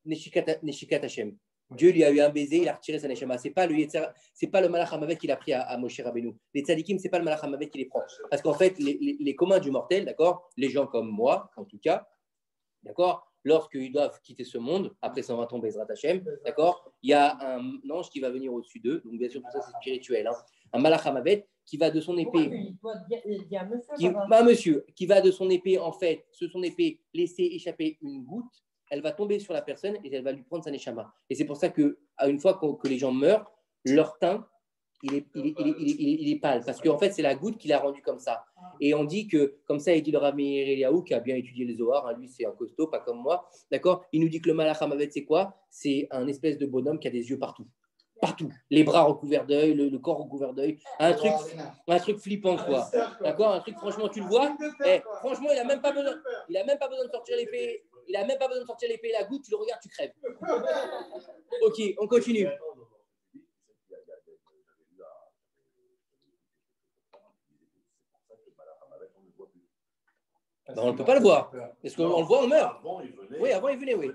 Neshikat Hashem. Dieu lui a eu un baiser, il a retiré sa neshama. C'est pas le Malach Hamavet qu'il a pris à Moshe Rabbeinu. Les tzadikim, c'est pas le Malach Hamavet qui les prend. Parce qu'en fait, les communs du mortel, d'accord, les gens comme moi, en tout cas, d'accord, lorsqu'ils doivent quitter ce monde, après 120 ans, Bezrat Hashem, d'accord, il y a un ange qui va venir au-dessus d'eux. Donc, bien sûr, tout ça, c'est spirituel. Hein. Un Malach Hamavet qui va de son épée. Qui va de son épée, en fait, son épée, laisser échapper une goutte. Elle va tomber sur la personne et elle va lui prendre sa neshama. Et c'est pour ça qu'une fois que les gens meurent, leur teint, il est pâle. Parce qu'en fait, c'est la goutte qui l'a rendu comme ça. Et on dit que, comme ça, il dit le Rav Meir Eliaou, qui a bien étudié les Zohar, hein, lui, c'est un costaud, pas comme moi, d'accord. Il nous dit que le Malach Hamavet, c'est quoi? C'est un espèce de bonhomme qui a des yeux partout. Partout. Les bras recouverts d'œil, le corps recouvert d'œil. Un truc flippant, quoi. D'accord? Un truc, franchement, tu le vois. Franchement, il n'a même pas besoin de sortir l'épée. Il n'a même pas besoin de sortir l'épée et la goutte, tu le regardes, tu crèves. Ok, on continue. Ben, on ne peut pas le voir. Parce qu'on le voit, on meurt. Avant, il venait. Oui, avant, il venait, oui.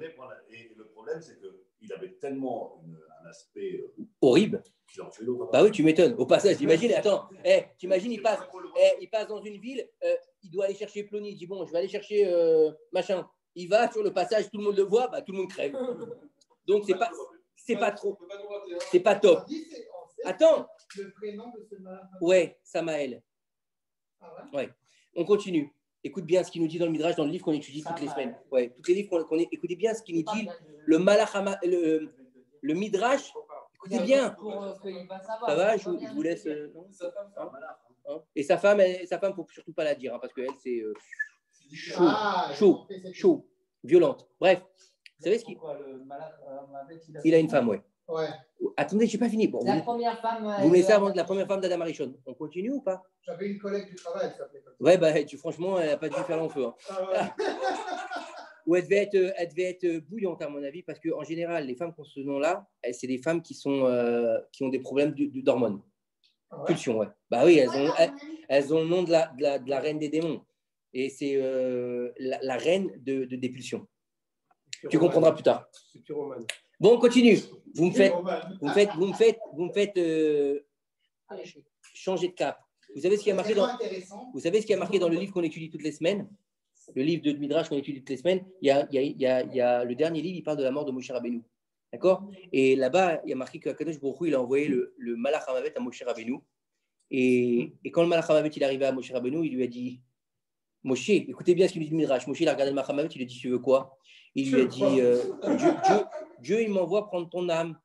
Et le problème, c'est qu'il avait tellement un aspect horrible. Bah oui, tu m'étonnes. Au passage, t'imagines, attends, t'imagines, il passe dans une ville, il doit aller chercher Plony, il dit bon, je vais aller chercher machin. Il va sur le passage, tout le monde le voit, bah, tout le monde crève. Donc c'est pas trop. C'est pas top. Attends. Le prénom de ce malade. Ouais, Samaël. Ouais. On continue. Écoute bien ce qu'il nous dit dans le Midrash, dans le livre qu'on étudie toutes les semaines. Ouais, tous les livres qu'on écoutez bien ce qu'il nous dit. Le Malachama, le Midrash. Écoutez bien. Ça va, je vous laisse. Et sa femme, faut surtout pas la dire, hein, parce qu'elle, c'est chaud, violente. Bref, vous savez ce qu'il. Il a une femme, ouais. Attendez, je n'ai pas fini. Bon, première femme. Vous mettez ça avant la première femme d'Adam Arishon. On continue ou pas? J'avais une collègue du travail, elle s'appelait comme ça. Ouais, bah, franchement, elle n'a pas dû faire long feu. Hein. Ou elle devait être bouillante, à mon avis, parce qu'en général, les femmes qui ont ce nom-là, c'est des femmes qui ont des problèmes d'hormones. Pulsion, ouais. Bah oui, elles ont le nom de la reine des démons. Et c'est la reine des pulsions. Tu comprendras plus tard. Bon, on continue. Vous me faites changer de cap. Vous savez ce qui est marqué dans le livre qu'on étudie toutes les semaines? Le livre de Midrash qu'on étudie toutes les semaines, il y a le dernier livre, il parle de la mort de Moshe Rabbeinu. D'accord? Et là-bas, il y a marqué qu'Akadosh Baruch Hu, il a envoyé le Malach HaMavet à Moshe Rabbeinu. Et quand le Malach HaMavet il est arrivé à Moshe Rabbeinu, il lui a dit, Moshe, écoutez bien ce qu'il lui dit le Midrash. Moshe, il a regardé le Malach HaMavet, il lui a dit, tu veux quoi? Il lui a dit, Dieu, il m'envoie prendre ton âme.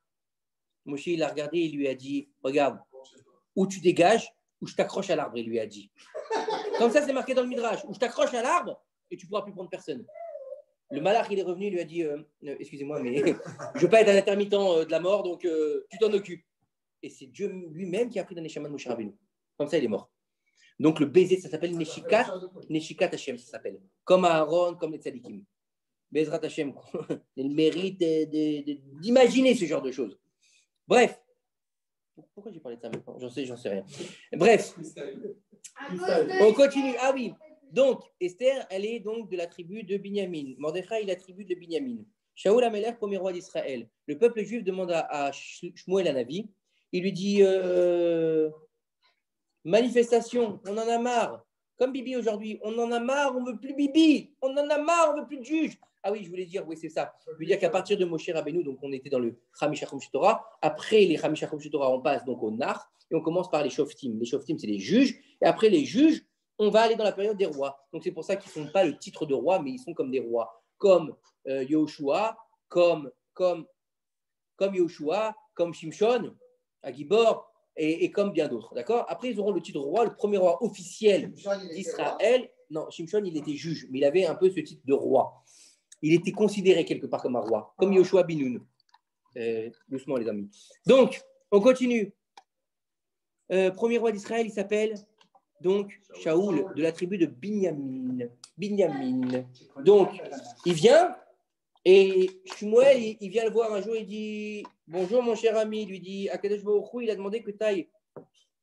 Moshe, il a regardé, il lui a dit, regarde, ou tu dégages, ou je t'accroche à l'arbre, il lui a dit. Comme ça, c'est marqué dans le Midrash, ou je t'accroche à l'arbre, et tu ne pourras plus prendre personne. Le malach, il est revenu, il lui a dit, excusez-moi, mais je ne veux pas être un intermittent de la mort, donc tu t'en occupes. Et c'est Dieu lui-même qui a pris dans les chemins de Moshe Rabbeinu. Comme ça, il est mort. Donc le baiser, ça s'appelle Neshikat Hashem, ça s'appelle. Comme Aaron, comme les tzadikim. Bezrat Hashem, le mérite d'imaginer ce genre de choses. Bref. Pourquoi j'ai parlé de ça maintenant? J'en sais rien. Bref. On continue. Ah oui. Donc, Esther, elle est donc de la tribu de Binyamin. Mordechai est la tribu de Binyamin. Shaoul Amelech, premier roi d'Israël. Le peuple juif demande à Shmuel Hanavi. Il lui dit manifestation, on en a marre. Comme Bibi aujourd'hui, on en a marre, on ne veut plus Bibi. On en a marre, on ne veut plus de juge. Ah oui, je voulais dire, oui, c'est ça. Je voulais dire qu'à partir de Moshe Rabbeinu, donc on était dans le Chamish HaChom Torah. Après les Chamish HaChom Torah, on passe donc au Nar et on commence par les Shoftim. Les Shoftim, c'est les juges. Et après les juges, on va aller dans la période des rois. Donc c'est pour ça qu'ils ne font pas le titre de roi, mais ils sont comme des rois. Comme Yehoshua, comme Yehoshua, comme Shimshon, Agibor, et comme bien d'autres. D'accord? Après, ils auront le titre de roi, le premier roi officiel d'Israël. Non, Shimshon, il était juge, mais il avait un peu ce titre de roi. Il était considéré quelque part comme un roi, comme Yoshua bin Nun. Doucement, les amis. Donc, on continue. Premier roi d'Israël, il s'appelle donc Shaoul, de la tribu de Binyamin. Donc, il vient et Shmuel, il vient le voir un jour, il dit bonjour mon cher ami, il lui dit Akadosh Baruch Hu, il a demandé que tu ailles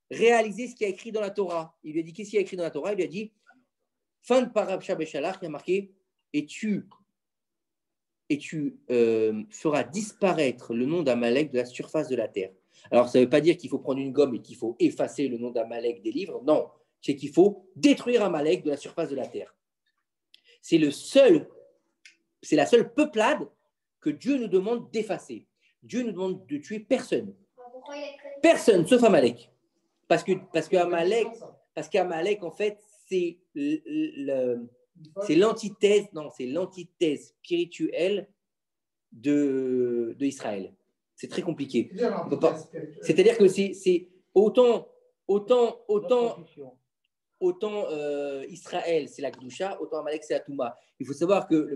réaliser ce qu'il y a écrit dans la Torah. Il lui a dit qu'est-ce qu'il y a écrit dans la Torah? Il lui a dit fin de Parashat Beshalach, il y a marqué et tu feras disparaître le nom d'Amalek de la surface de la terre. Alors, ça ne veut pas dire qu'il faut prendre une gomme et qu'il faut effacer le nom d'Amalek des livres. Non, c'est qu'il faut détruire Amalek de la surface de la terre. C'est la seule peuplade que Dieu nous demande d'effacer. Dieu nous demande de tuer personne. Personne, sauf Amalek. Parce qu'Amalek, en fait, c'est l'antithèse spirituelle de Israël. C'est très compliqué. C'est-à-dire que c'est autant Israël, c'est la Kedusha, autant Amalek, c'est la Touma. Il faut savoir que le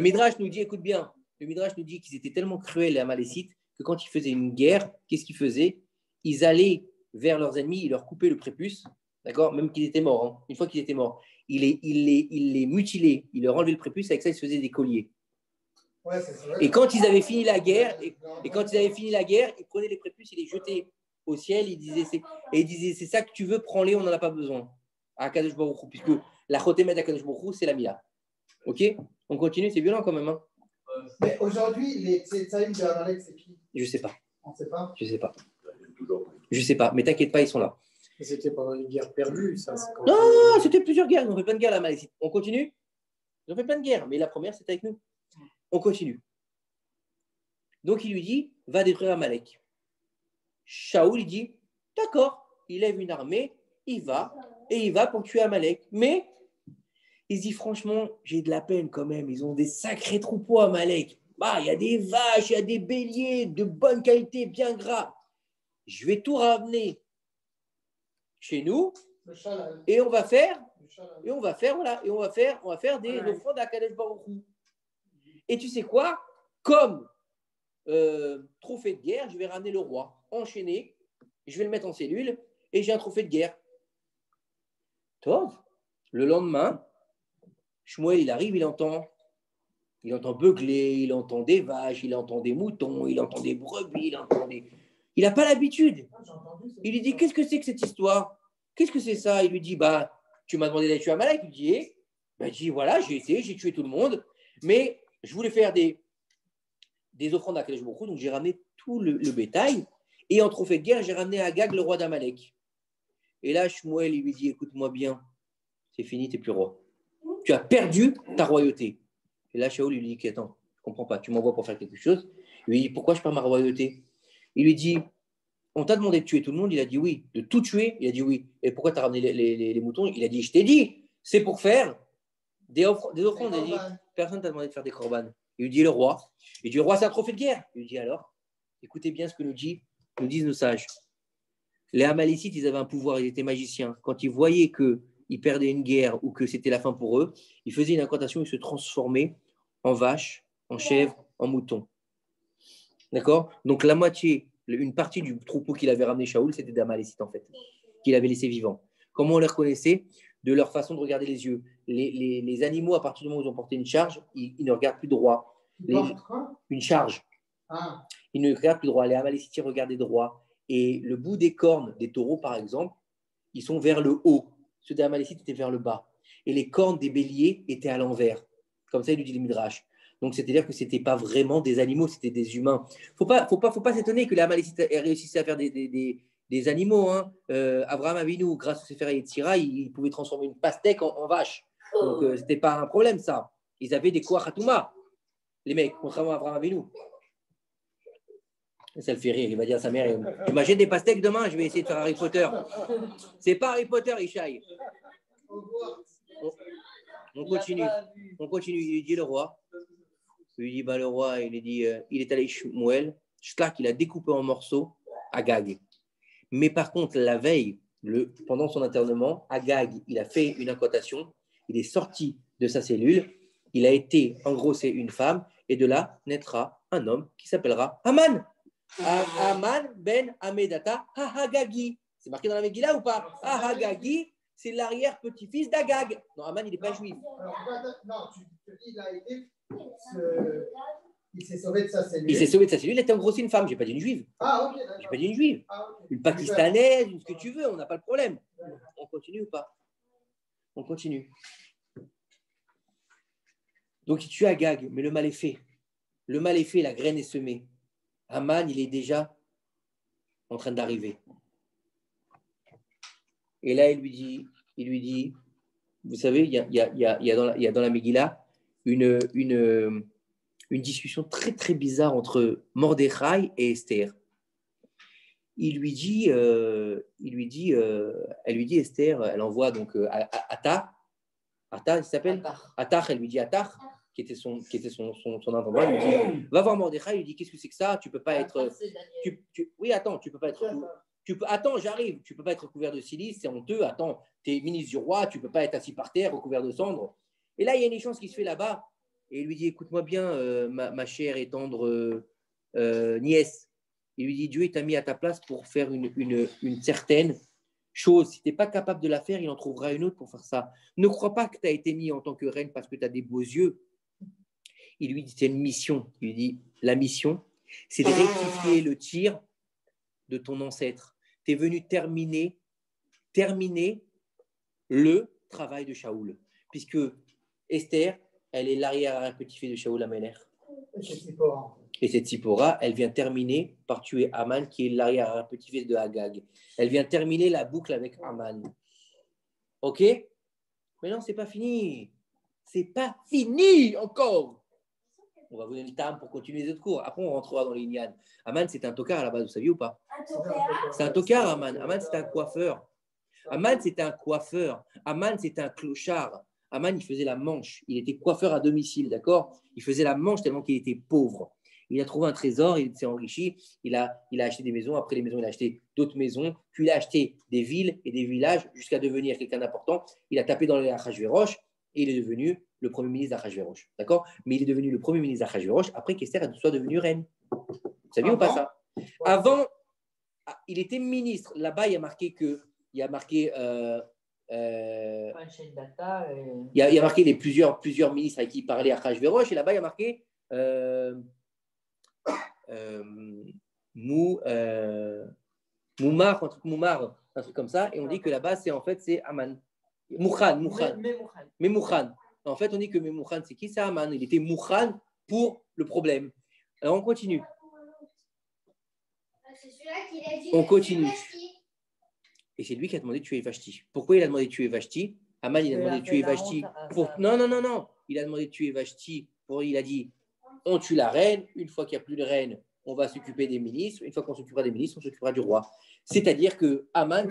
Midrash nous dit, écoute bien, le Midrash nous dit qu'ils étaient tellement cruels, les Amalécites, que quand ils faisaient une guerre, qu'est-ce qu'ils faisaient? Ils allaient vers leurs ennemis, ils leur coupaient le prépuce, d'accord? Même qu'ils étaient morts. Hein. Une fois qu'ils étaient morts, ils les mutilaient, ils leur enlevaient le prépuce, avec ça, ils se faisaient des colliers. Ouais, et quand ils avaient fini la guerre, ils prenaient les prépuces, ils les jetaient au ciel, ils disaient c'est ça que tu veux, prends-les, on n'en a pas besoin. À Kadosh Baruch Hu, puisque la Chotemet à Kadosh Baruch Hu, c'est la Mila. Ok? On continue, c'est violent quand même. Hein. Mais aujourd'hui, les Tsaïm de Amalek, c'est qui? Je sais pas. On sait pas. Je sais pas, mais t'inquiète pas, ils sont là. C'était pas une guerre perdue, ça. Non, c'était plusieurs guerres. Ils ont fait plein de guerres là, Malécites. On continue? Ils ont fait plein de guerres, mais la première, c'était avec nous. On continue. Donc il lui dit, va détruire Amalek. Shaoul, il dit, d'accord, il lève une armée, il va pour tuer Amalek. Mais il se dit, franchement, j'ai de la peine quand même. Ils ont des sacrés troupeaux Amalek. Bah, il y a des vaches, il y a des béliers de bonne qualité, bien gras. Je vais tout ramener chez nous et on va faire des offrandes à Kadesh Baruch Hu. Et tu sais quoi? Comme trophée de guerre, je vais ramener le roi enchaîné, je vais le mettre en cellule et j'ai un trophée de guerre. Tov. Le lendemain, Shmuel, il arrive, il entend beugler, il entend des vaches, il entend des moutons, il entend des brebis, il n'a pas l'habitude. Il lui dit, qu'est-ce que c'est que cette histoire? Qu'est-ce que c'est ça? Il lui dit, bah, tu m'as demandé d'aller tuer Amalek. Il dit, voilà, j'ai essayé, j'ai tué tout le monde, mais je voulais faire des offrandes à Kadesh Baruch Hu, donc j'ai ramené tout le bétail, et en trophée de guerre, j'ai ramené Agag, le roi d'Amalek. Et là, Shmuel, il lui dit, écoute-moi bien, c'est fini, tu n'es plus roi. Tu as perdu ta royauté. Et là, Shaoul lui dit, attends, je ne comprends pas, tu m'envoies pour faire quelque chose. Il lui dit, pourquoi je perds ma royauté? Il lui dit, on t'a demandé de tuer tout le monde? Il a dit oui. De tout tuer? Il a dit oui. Et pourquoi tu as ramené les moutons? Il a dit, je t'ai dit, c'est pour faire des offrandes. Il a dit, personne t'a demandé de faire des corbanes. Il lui dit, le roi. Il dit, le roi, c'est un trophée de guerre. Il lui dit, alors, écoutez bien ce que nous disent nos sages. Les Amalécites, ils avaient un pouvoir, ils étaient magiciens. Quand ils voyaient qu'ils perdaient une guerre ou que c'était la fin pour eux, ils faisaient une incantation, ils se transformaient en vache, en chèvre, en mouton. D'accord? Donc la moitié, une partie du troupeau qu'il avait ramené Shaoul, c'était des Amalécites en fait, qu'il avait laissé vivants. Comment on les reconnaissait? De leur façon de regarder les yeux. Les animaux, à partir du moment où ils ont porté une charge, ils ne regardent plus droit. Une charge. Ah. Ils ne regardent plus droit. Les Amalécites, ils regardaient droit. Et le bout des cornes des taureaux, par exemple, ils sont vers le haut. Ceux des Amalécites étaient vers le bas. Et les cornes des béliers étaient à l'envers. Comme ça, il nous dit le Midrash. Donc, c'est-à-dire que ce n'était pas vraiment des animaux, c'était des humains. Faut pas s'étonner que les Amalécites aient réussi à faire des animaux. Hein. Abraham Avinu, grâce au Sefer Yetzira, il pouvait transformer une pastèque en vache. Donc, ce n'était pas un problème, ça. Ils avaient des koach hatouma, les mecs, contrairement à Abraham Avinu. Ça le fait rire, il va dire à sa mère, imagine des pastèques demain, je vais essayer de faire Harry Potter. C'est pas Harry Potter, Ishaï. On continue, il lui dit le roi. Il lui dit, le roi, il est allé Shmuel, Shlak, il a découpé en morceaux Agag. Mais par contre, la veille, pendant son internement, Agag, il a fait une incantation, il est sorti de sa cellule, il a été engrossé une femme, et de là naîtra un homme qui s'appellera Haman. Haman ben Amedata Ahagagi. C'est marqué dans la Megillah ou pas? Ahagagi, c'est l'arrière-petit-fils d'Agag. Non, Haman, il n'est pas juif. Non, tu dis, il a été. Il s'est sauvé de sa cellule. Il s'est sauvé de sa cellule, il était engrossé une femme. Je n'ai pas dit une juive. Ah, ok, d'accord. Je n'ai pas dit une juive. Ah, okay. Une pakistanaise, ce que tu veux, on n'a pas de problème. On continue ou pas? On continue. Donc, il tue Agag, mais le mal est fait. Le mal est fait, la graine est semée. Haman, il est déjà en train d'arriver. Et là, il lui dit, vous savez, il y a dans la Megillah une discussion très, très bizarre entre Mordechai et Esther. Elle lui dit, Esther, elle envoie donc Attar, il s'appelle Attar, elle lui dit Attar, qui était son intendant, il lui dit, va voir Mordechai, il lui dit, qu'est-ce que c'est que ça? Tu peux pas être... Oui, attends, tu peux pas être... Attends, j'arrive, tu peux pas être recouvert de silice, c'est honteux, attends, tu es ministre du roi, tu peux pas être assis par terre, recouvert de cendres. Et là, il y a une échange qui se fait là-bas, et il lui dit, écoute-moi bien, ma chère et tendre nièce. Il lui dit, Dieu t'a mis à ta place pour faire une certaine chose. Si tu n'es pas capable de la faire, il en trouvera une autre pour faire ça. Ne crois pas que tu as été mis en tant que reine parce que tu as des beaux yeux. Il lui dit, c'est une mission. Il lui dit, la mission, c'est de rectifier le tir de ton ancêtre. Tu es venu terminer le travail de Shaoul. Puisque Esther, elle est l'arrière-petit-fils de Shaoul Améler. Et cette Tzipora, elle vient terminer par tuer Haman, qui est l'arrière-petit-fils de Agag. Elle vient terminer la boucle avec Haman. Ok? Mais non, c'est pas fini. C'est pas fini encore. On va vous donner le temps pour continuer les autres cours. Après, on rentrera dans l'Inyan. Haman, c'est un tocard à la base, vous saviez ou pas? C'est un tocard, Haman. Haman, c'est un coiffeur. Haman, c'est un coiffeur. Haman, c'est un clochard. Haman, il faisait la manche. Il était coiffeur à domicile, d'accord? Il faisait la manche tellement qu'il était pauvre. Il a trouvé un trésor, il s'est enrichi, il a acheté des maisons, après les maisons, il a acheté d'autres maisons, puis il a acheté des villes et des villages jusqu'à devenir quelqu'un d'important. Il a tapé dans les Achashverosh et il est devenu le premier ministre d'Achashverosh, d'accord? Mais il est devenu le premier ministre d'Achashverosh après qu'Esther soit devenue reine. Vous saviez ou pas ça? Avant, il était ministre. Là-bas, il y a marqué il y a marqué les plusieurs ministres avec qui il parlait Achashverosh, et là-bas, il y a marqué Moumar, un truc comme ça, et on dit que là-bas, c'est Haman. Mouchan. Mais Mouchan. En fait, on dit que Mouchan, c'est qui? C'est Haman. Il était Mouchan pour le problème. Alors, on continue. C'est celui-là qu'il a dit. On continue. Et c'est lui qui a demandé de tuer Vashti. Pourquoi il a demandé de tuer Vashti? Haman, il a demandé de tuer Vashti. Non. Il a demandé de tuer Vashti. Il a dit on tue la reine. Une fois qu'il n'y a plus de reine, on va s'occuper des ministres. Une fois qu'on s'occupera des ministres, on s'occupera du roi. C'est-à-dire que Aman,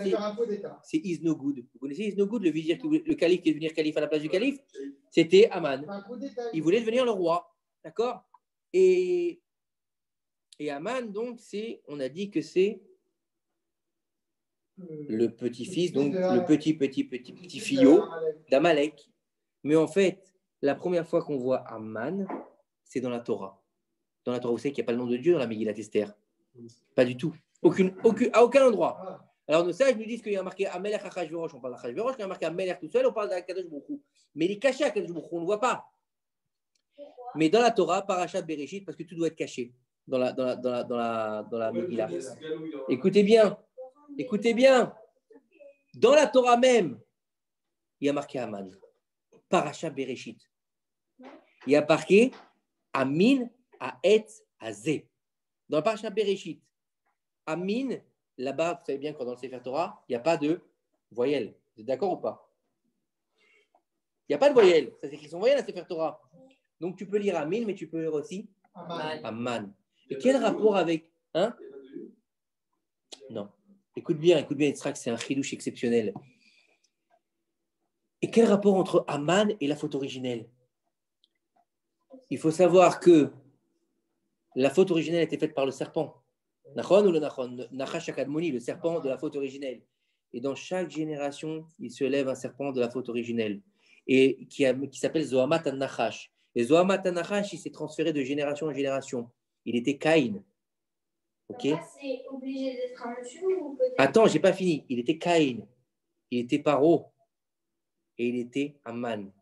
c'est is no good. Vous connaissez is no good, le vizir, le calife qui est devenu calife à la place du calife? C'était Aman. Il voulait devenir le roi. D'accord? Et Aman, donc, on a dit que c'est le petit-fils, donc le petit fillot d'Amalek. Mais en fait, la première fois qu'on voit Aman, c'est dans la Torah. Dans la Torah, vous savez qu'il n'y a pas le nom de Dieu dans la Megillat Esther. Pas du tout. À aucun endroit. Alors nos sages nous disent qu'il y a marqué Amelech Achashverosh, on parle d'Achashverosh, qu'il y a marqué Amelech tout seul, on parle d'Akadosh Baruch Hu. Mais il est caché à Akadosh Baruch Hu, on ne le voit pas. Mais dans la Torah, Parashat Bereshit, parce que tout doit être caché dans la Megillah. Écoutez bien. Dans la Torah même, il y a marqué Aman. Parashat Bereshit. Il y a marqué Amin Haetz Hazeh. Dans le Parashat Bereshit, Amin, là-bas, vous savez bien que dans le Sefer Torah, il n'y a pas de voyelle. Vous êtes d'accord ou pas? Il n'y a pas de voyelle. Ça s'écrit sans voyelle, le Sefer Torah. Donc tu peux lire Amin, mais tu peux lire aussi Aman. Et quel rapport avec Non. Écoute bien, Yitzhak, c'est un chidouche exceptionnel. Et quel rapport entre Aman et la faute originelle? Il faut savoir que la faute originelle a été faite par le serpent. Nachon ou le Nachon? Nachash Akadmoni, le serpent de la faute originelle. Et dans chaque génération, il se lève un serpent de la faute originelle. Et qui s'appelle Zohamat an-Nachash. Et Zohamat an-Nachash, il s'est transféré de génération en génération. Il était Caïn. Ok? C'est obligé d'être un monsieur ou peut-être... Attends, j'ai pas fini. Il était Caïn. Il était Paro. Et il était Aman.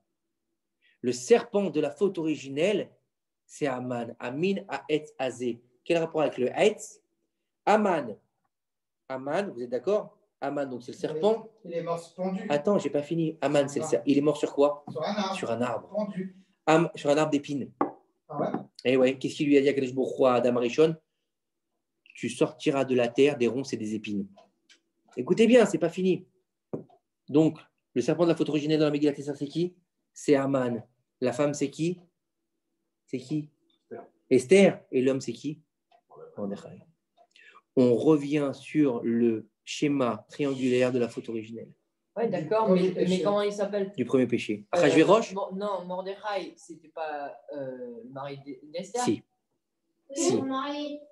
Le serpent de la faute originelle, c'est Aman. Amin Haetz Hazeh. Quel rapport avec le Haetz? Aman, vous êtes d'accord? Aman, donc c'est le serpent. Il est mort pendu. Attends, j'ai pas fini. Aman, c'est le serpent. Il est mort sur quoi? Sur un arbre. Pendu. Sur un arbre d'épines. Ah ouais? Et ouais, qu'est-ce qu'il lui a dit à Kadosh Baruch Hu, à Adam Arishon? Tu sortiras de la terre des ronces et des épines. Écoutez bien, c'est pas fini. Donc, le serpent de la faute originelle dans la Megillat Esther, c'est qui? C'est Aman. La femme, c'est qui? C'est qui? Esther. Et l'homme, c'est qui? Mordechai. On revient sur le schéma triangulaire de la faute originelle. Oui, d'accord, mais comment il s'appelle? Du premier péché. Achashverosh? Non, Mordechai, c'était pas le mari d'Esther? Si.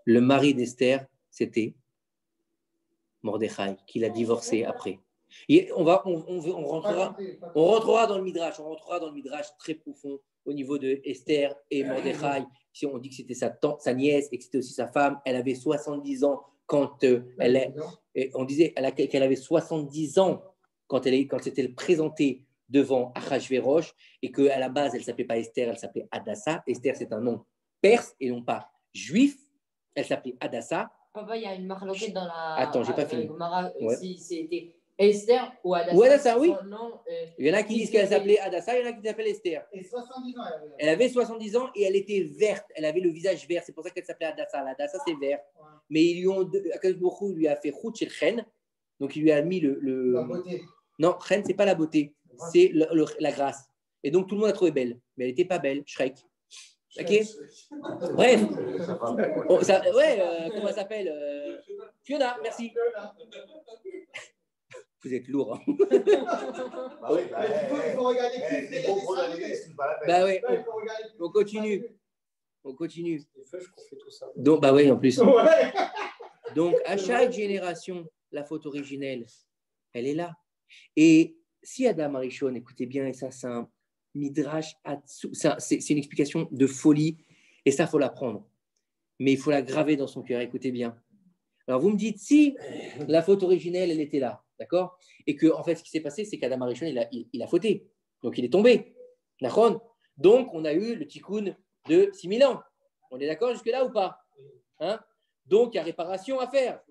Le mari d'Esther, c'était Mordechai, qui l'a divorcé après. Et on rentrera dans le Midrash. On rentrera dans le Midrash très profond au niveau de Esther et Mordechai. Si on dit que c'était sa nièce et que c'était aussi sa femme, elle avait 70 ans quand on disait qu'elle avait 70 ans quand s'était présentée devant Achashverosh et qu'à la base, elle ne s'appelait pas Esther, elle s'appelait Hadassa. Esther, c'est un nom perse et non pas juif. Elle s'appelait Hadassa. Papa, il y a une marloquette dans la... Attends, j'ai pas fini. Ouais. Si c'était Esther ou Hadassa. Ou Hadassa, oui. Non, il y en a qui disent qu'elle s'appelait Hadassa, il y en a qui s'appellent Esther. Et 70 ans, elle avait 70 ans et elle était verte. Elle avait le visage vert. C'est pour ça qu'elle s'appelait Hadassa. Hadassa, c'est vert. Ouais. Mais ils lui a fait Chout chez Chen. Donc, il lui a mis la beauté. Non, Chen, c'est pas la beauté. C'est la grâce. Et donc, tout le monde a trouvé belle. Mais elle n'était pas belle. Shrek. Ok. Bref. Comment elle s'appelle Fiona, merci. Vous êtes lourd. Hein. Il faut regarder on continue. Donc, bah oui, en plus. Donc, à chaque génération, la faute originelle, elle est là. Et si Adam Arishon, écoutez bien, et ça, c'est un midrash, c'est une explication de folie, et ça, il faut l'apprendre. Mais il faut la graver dans son cœur, écoutez bien. Alors, vous me dites, si la faute originelle, elle était là, d'accord? Et que, en fait, ce qui s'est passé, c'est qu'Adam Arishon, il a fauté. Donc, il est tombé. D'accord? Donc, on a eu le tikkun de 6000 ans. On est d'accord jusque-là ou pas? Hein? Donc, il y a réparation à faire.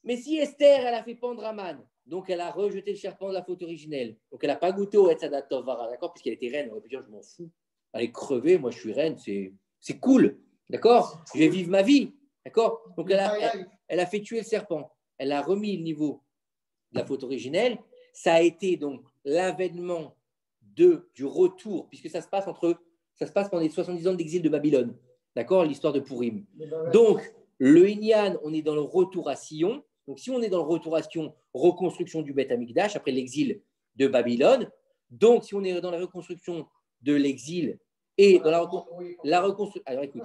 Mais si Esther, elle a fait pendre Aman, donc elle a rejeté le serpent de la faute originelle, donc elle n'a pas goûté au Etzadat Tovara, d'accord? Puisqu'elle était reine, on aurait pu dire, je m'en fous. Elle est crevée, moi, je suis reine, c'est cool. D'accord? Je vais vivre ma vie. D'accord? Donc, elle a fait tuer le serpent. Elle a remis le niveau de la faute originelle. Ça a été donc l'avènement du retour, puisque ça se passe ça se passe pendant les 70 ans d'exil de Babylone. D'accord? L'histoire de Purim. Donc, le Inyan, on est dans le retour à Sion. Donc, si on est dans le retour à Sion, reconstruction du Beth Amikdash après l'exil de Babylone. Donc, si on est dans la reconstruction de l'exil et dans la reconstruction. Alors, écoute.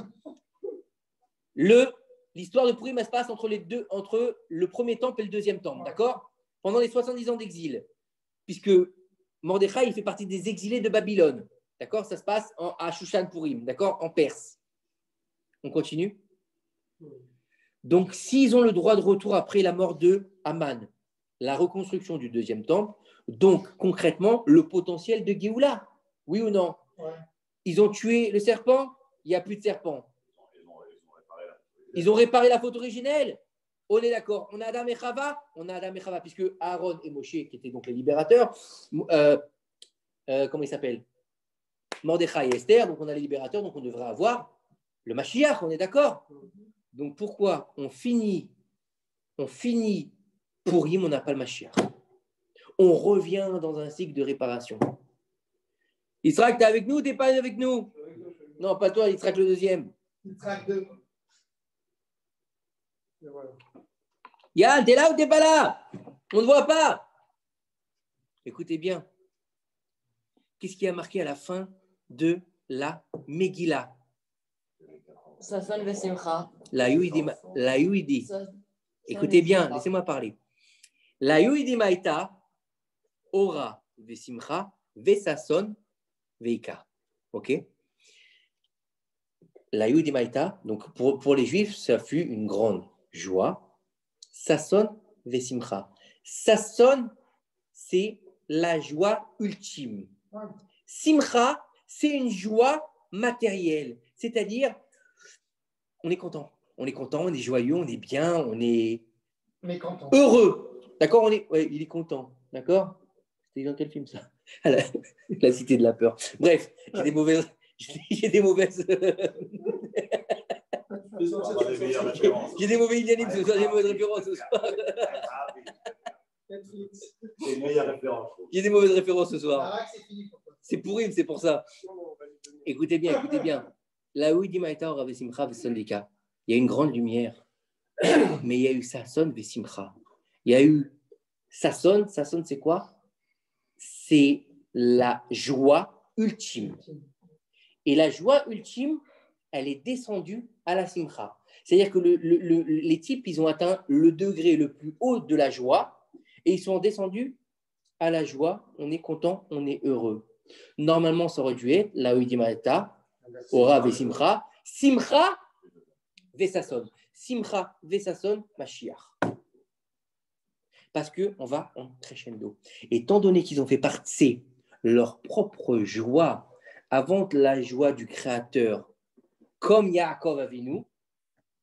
L'histoire de Purim, elle se passe entre le premier temple et le deuxième temple. D'accord? Pendant les 70 ans d'exil. Puisque Mordechai, il fait partie des exilés de Babylone. D'accord? Ça se passe à Shushan Purim. D'accord? En Perse. On continue? Donc, s'ils ont le droit de retour après la mort de Haman, la reconstruction du deuxième temple, donc concrètement, le potentiel de Géoula, oui ou non? Ouais. Ils ont tué le serpent, il n'y a plus de serpent. Ils ont réparé la faute originelle. On est d'accord. On a Adam et Chava, puisque Aaron et Moshe, qui étaient donc les libérateurs, comment ils s'appellent? Mordechai et Esther, donc on a les libérateurs, donc on devrait avoir le Mashiach, on est d'accord? Donc pourquoi on finit Purim, on n'a pas le Mashiach? On revient dans un cycle de réparation. Israël, tu es avec nous ou tu n'es pas avec nous? Non, pas toi, Israël le deuxième. Israël 2. Yann, tu es là ou tu n'es pas là? On ne voit pas. Écoutez bien. Qu'est-ce qui a marqué à la fin de la Megillah? Sasson Vesimcha. La Yuidi. Écoutez bien, laissez-moi parler. La Yuidi Maïta, Ora, Vesimcha, Vesason, Veika. Ok? La Yuidi Maïta, donc pour les Juifs, ça fut une grande joie. Sasson, Vesimcha. Sasson, c'est la joie ultime. Simcha, c'est une joie matérielle. C'est-à-dire, on est content, on est joyeux, on est bien, on est content. Heureux. D'accord? Ouais, il est content. D'accord? C'était dans quel film ça? La Cité de la peur. Bref, j'ai des mauvaises. J'ai des mauvais Ilianim ce soir, j'ai des mauvaises références ce soir. J'ai des mauvaises références ce soir. C'est pourri, c'est pour ça. Écoutez bien. Là où il dit Maïta Ora Vesimcha Vesondika, il y a une grande lumière, mais il y a eu Sasson Vesimcha. Il y a eu Sasson c'est quoi? C'est la joie ultime. Et la joie ultime, elle est descendue à la Simcha. C'est-à-dire que les types, ils ont atteint le degré le plus haut de la joie et ils sont descendus à la joie. On est content, on est heureux. Normalement, ça aurait dû être la Uidimaeta, Ora Vesimcha, Simcha Vesason. Simcha Vesason, Mashiach. Parce qu'on va en crescendo. Étant donné qu'ils ont fait partie leur propre joie avant la joie du Créateur, comme Yaakov Avinu,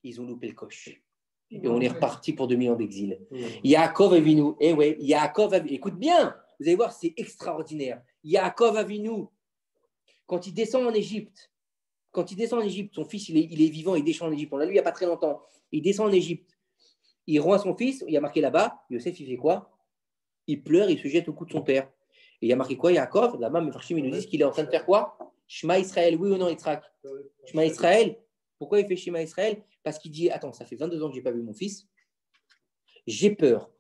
ils ont loupé le coche. Et on est reparti pour 2000 ans d'exil. Yaakov Avinu, écoute bien, vous allez voir, c'est extraordinaire. Yaakov Avinu, quand il descend en Égypte, son fils, il est vivant, il descend en Égypte. On l'a lu il n'y a pas très longtemps. Il descend en Égypte. Il rend son fils, il y a marqué là-bas, Yosef, il fait quoi? Il pleure, il se jette au cou de son père. Et il y a marqué quoi? Yaakov, là-bas, mes frères, ils nous disent qu'il est en train de faire quoi? Shema Israël, oui ou non, Yitzhak? Shema Israël. Pourquoi il fait Shema Israël? Parce qu'il dit, attends, ça fait 22 ans que je n'ai pas vu mon fils. J'ai peur,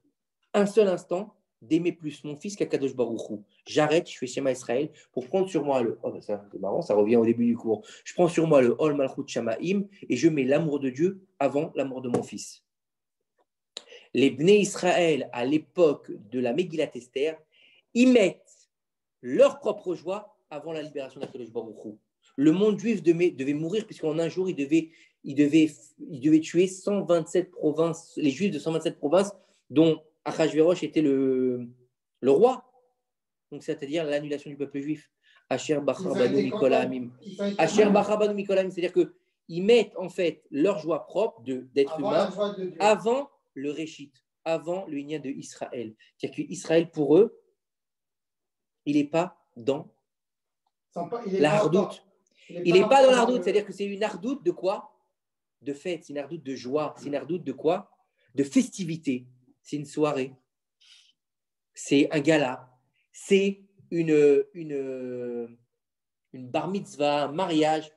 un seul instant, d'aimer plus mon fils qu'Akadosh Baruch Hu. J'arrête, je fais Shema Israël pour prendre sur moi le... Oh, ça, c'est marrant, ça revient au début du cours. Je prends sur moi le Ol Malchut Shamaim et je mets l'amour de Dieu avant l'amour de mon fils. Les Bnei Israël, à l'époque de la Megillat Esther, ils mettent leur propre joie avant la libération d'Akadosh Baruch Hu. Le monde juif devait mourir, puisqu'en un jour, il devait tuer 127 provinces, les juifs de 127 provinces, dont Achashverosh était le roi. Donc, c'est-à-dire l'annulation du peuple juif. Asher Bachabanu Mikola Amim. Asher Bachabanu Mikola Amim. C'est-à-dire qu'ils mettent en fait leur joie propre d'être humain avant le Réchit, avant le Inyan de Israël. C'est-à-dire qu'Israël, pour eux, il n'est pas dans la hardoute. Il n'est pas dans la hardoute, c'est-à-dire que c'est une hardoute de quoi? De fête, c'est une hardoute de joie, c'est une hardoute de quoi? De festivité. C'est une soirée, c'est un gala, c'est une une bar mitzvah, un mariage.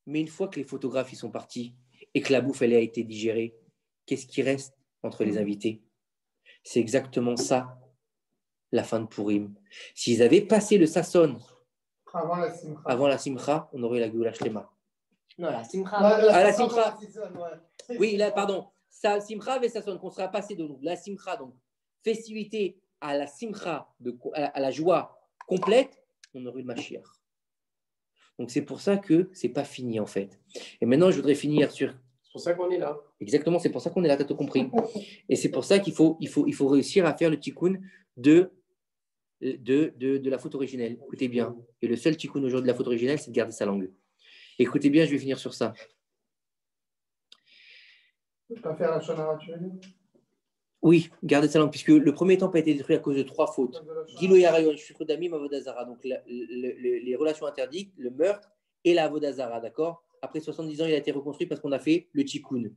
Mais une fois que les photographes sont partis et que la bouffe elle a été digérée, qu'est-ce qui reste entre les invités? C'est exactement ça, la fin de Purim. S'ils avaient passé le Sasson avant la Simcha, on aurait eu la Géoula Shlema. Non, la Simcha. La Simcha. Oui, là, pardon. Ça, Simcha et Sasson, qu'on sera passé de la Simcha, donc festivité à la Simcha, à la joie complète, on aurait eu le Mashiach. Donc c'est pour ça que c'est pas fini en fait. Et maintenant, je voudrais finir sur. C'est pour ça qu'on est là. Exactement, c'est pour ça qu'on est là, t'as tout compris. Et c'est pour ça qu'il faut réussir à faire le tikkun de la faute originelle. Écoutez bien. Et le seul tikkun aujourd'hui de la faute originelle, c'est de garder sa langue. Écoutez bien, je vais finir sur ça. Tu ne peux pas faire la shonara, tu veux dire? Oui, garder sa langue, puisque le premier temple a été détruit à cause de 3 fautes. Gilo Yarayon, Shufrodamim, Avodazara. Donc les relations interdites, le meurtre et la Avodazara, d'accord? Après 70 ans, il a été reconstruit parce qu'on a fait le tikkun.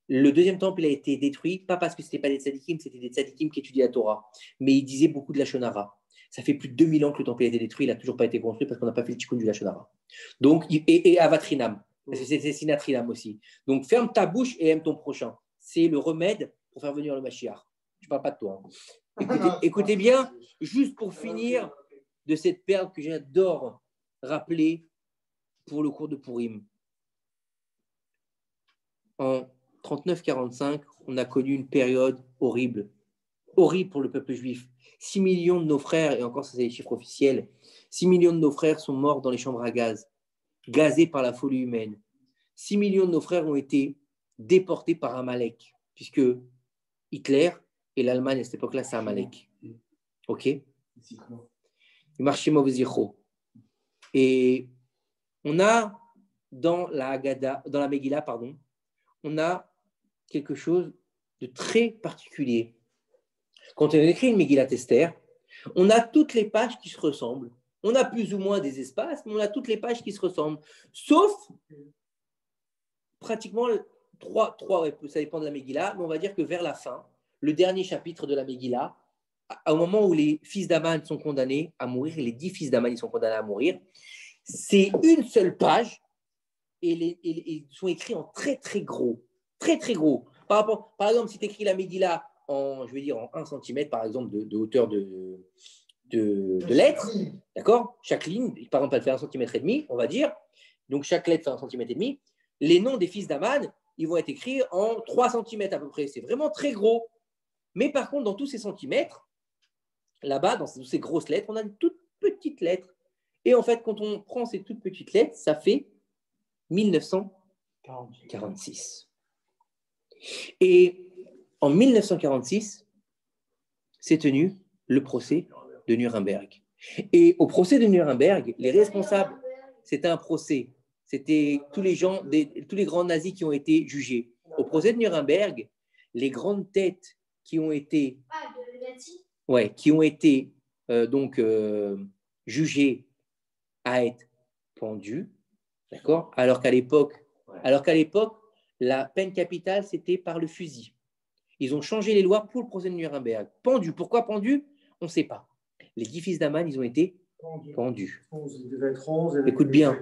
Le deuxième temple, il a été détruit, pas parce que ce n'était pas des tzadikim, c'était des tzadikim qui étudiaient la Torah. Mais il disait beaucoup de la shonara. Ça fait plus de 2000 ans que le temple a été détruit, il n'a toujours pas été construit parce qu'on n'a pas fait le tikkun du Lashonara. Donc, et Avatrinam, parce que c'était Sinatrinam aussi. Donc, ferme ta bouche et aime ton prochain. C'est le remède pour faire venir le Mashiach. Je ne parle pas de toi. Hein. Écoutez bien, juste pour finir de cette perle que j'adore rappeler pour le cours de Purim. En 39-45, on a connu une période horrible pour le peuple juif. 6 millions de nos frères, et encore ça c'est les chiffres officiels, 6 millions de nos frères sont morts dans les chambres à gaz, gazés par la folie humaine. 6 millions de nos frères ont été déportés par Amalek, puisque Hitler et l'Allemagne à cette époque-là, c'est Amalek. Ok? Et on a dans la Haggadah, dans la Megillah, pardon, on a quelque chose de très particulier. Quand on écrit une Megillat Esther, on a toutes les pages qui se ressemblent. On a plus ou moins des espaces, mais on a toutes les pages qui se ressemblent. Sauf pratiquement trois, ça dépend de la Megillah, mais on va dire que vers la fin, le dernier chapitre de la Megillah, au moment où les fils d'Aman sont condamnés à mourir, les 10 fils d'Aman sont condamnés à mourir, c'est une seule page et ils sont écrits en très très gros. Très très gros. Par exemple, si tu écris la Megillah en 1 cm, par exemple, de hauteur de lettres, d'accord? Chaque ligne, par exemple, elle fait 1,5 cm, on va dire. Donc, chaque lettre fait 1,5 cm. Les noms des fils d'Aman, ils vont être écrits en 3 cm à peu près. C'est vraiment très gros. Mais par contre, dans tous ces centimètres, là-bas, dans toutes ces grosses lettres, on a une toute petite lettre. Et en fait, quand on prend ces toutes petites lettres, ça fait 1946. Et en 1946, s'est tenu le procès de Nuremberg. Et au procès de Nuremberg, les responsables, c'était un procès. C'était tous les grands nazis qui ont été jugés. Au procès de Nuremberg, les grandes têtes qui ont été, jugées à être pendues, d'accord, alors qu'à l'époque, la peine capitale, c'était par le fusil. Ils ont changé les lois pour le procès de Nuremberg. Pendus. Pourquoi pendus? On ne sait pas. Les 10 fils d'Aman, ils ont été pendus. Écoute bien.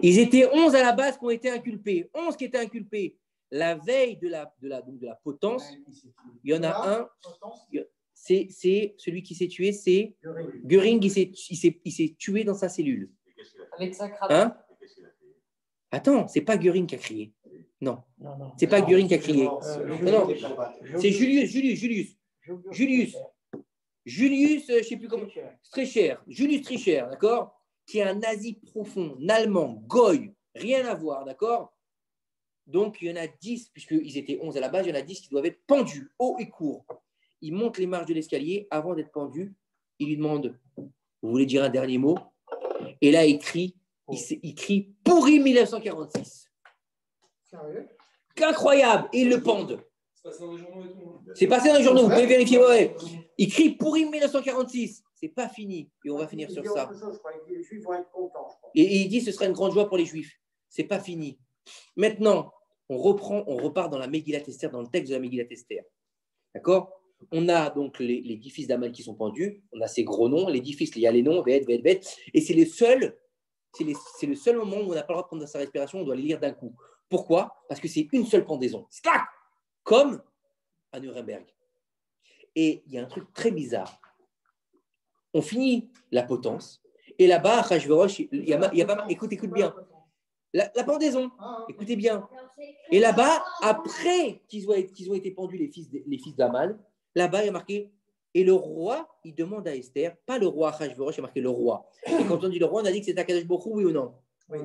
Ils étaient 11 à la base qui ont été inculpés. 11 qui étaient inculpés. La veille de la potence, il y en a un. C'est celui qui s'est tué, c'est Göring. Il s'est tué dans sa cellule. Avec sa cravate. Hein? Attends, c'est pas Göring qui a crié. Non. C'est pas Göring qui a crié. Non. C'est Julius, je ne sais plus comment. Streicher. Julius Streicher, d'accord? Qui est un nazi profond, un allemand, goy, rien à voir, d'accord? Donc, il y en a 10, puisqu'ils étaient 11 à la base, il y en a 10 qui doivent être pendus, haut et court. Il monte les marches de l'escalier, avant d'être pendu, il lui demande, vous voulez dire un dernier mot? Et là, il crie Purim 1946. Sérieux? Incroyable! Et ils le pendent. C'est passé dans les journaux et tout. C'est passé dans les journaux, vous pouvez vérifier. Ouais. Il crie Purim 1946. C'est pas fini. Et on va finir sur ça. Et il dit ce sera une grande joie pour les Juifs. C'est pas fini. Maintenant, on repart dans la Megillat Esther, dans le texte de la Megillat Esther. D'accord? On a donc les 10 fils d'Aman qui sont pendus. On a ces gros noms. Les 10 fils, il y a les noms, Ved. Et c'est les seuls c'est le seul moment où on n'a pas le droit de prendre sa respiration, on doit les lire d'un coup. Pourquoi? Parce que c'est une seule pendaison. Stack! Comme à Nuremberg. Et il y a un truc très bizarre. On finit la potence, et là-bas, à Achashverosh, il y a pas mal. Écoute bien. La pendaison, écoutez bien. Et là-bas, après qu'ils ont été pendus, les fils d'Aman, là-bas, il y a marqué. Et le roi, il demande à Esther, pas le roi Achashverosh, il y a marqué le roi. Et quand on dit le roi, on a dit que c'est Akadosh Baruch Hu, oui ou non? Oui.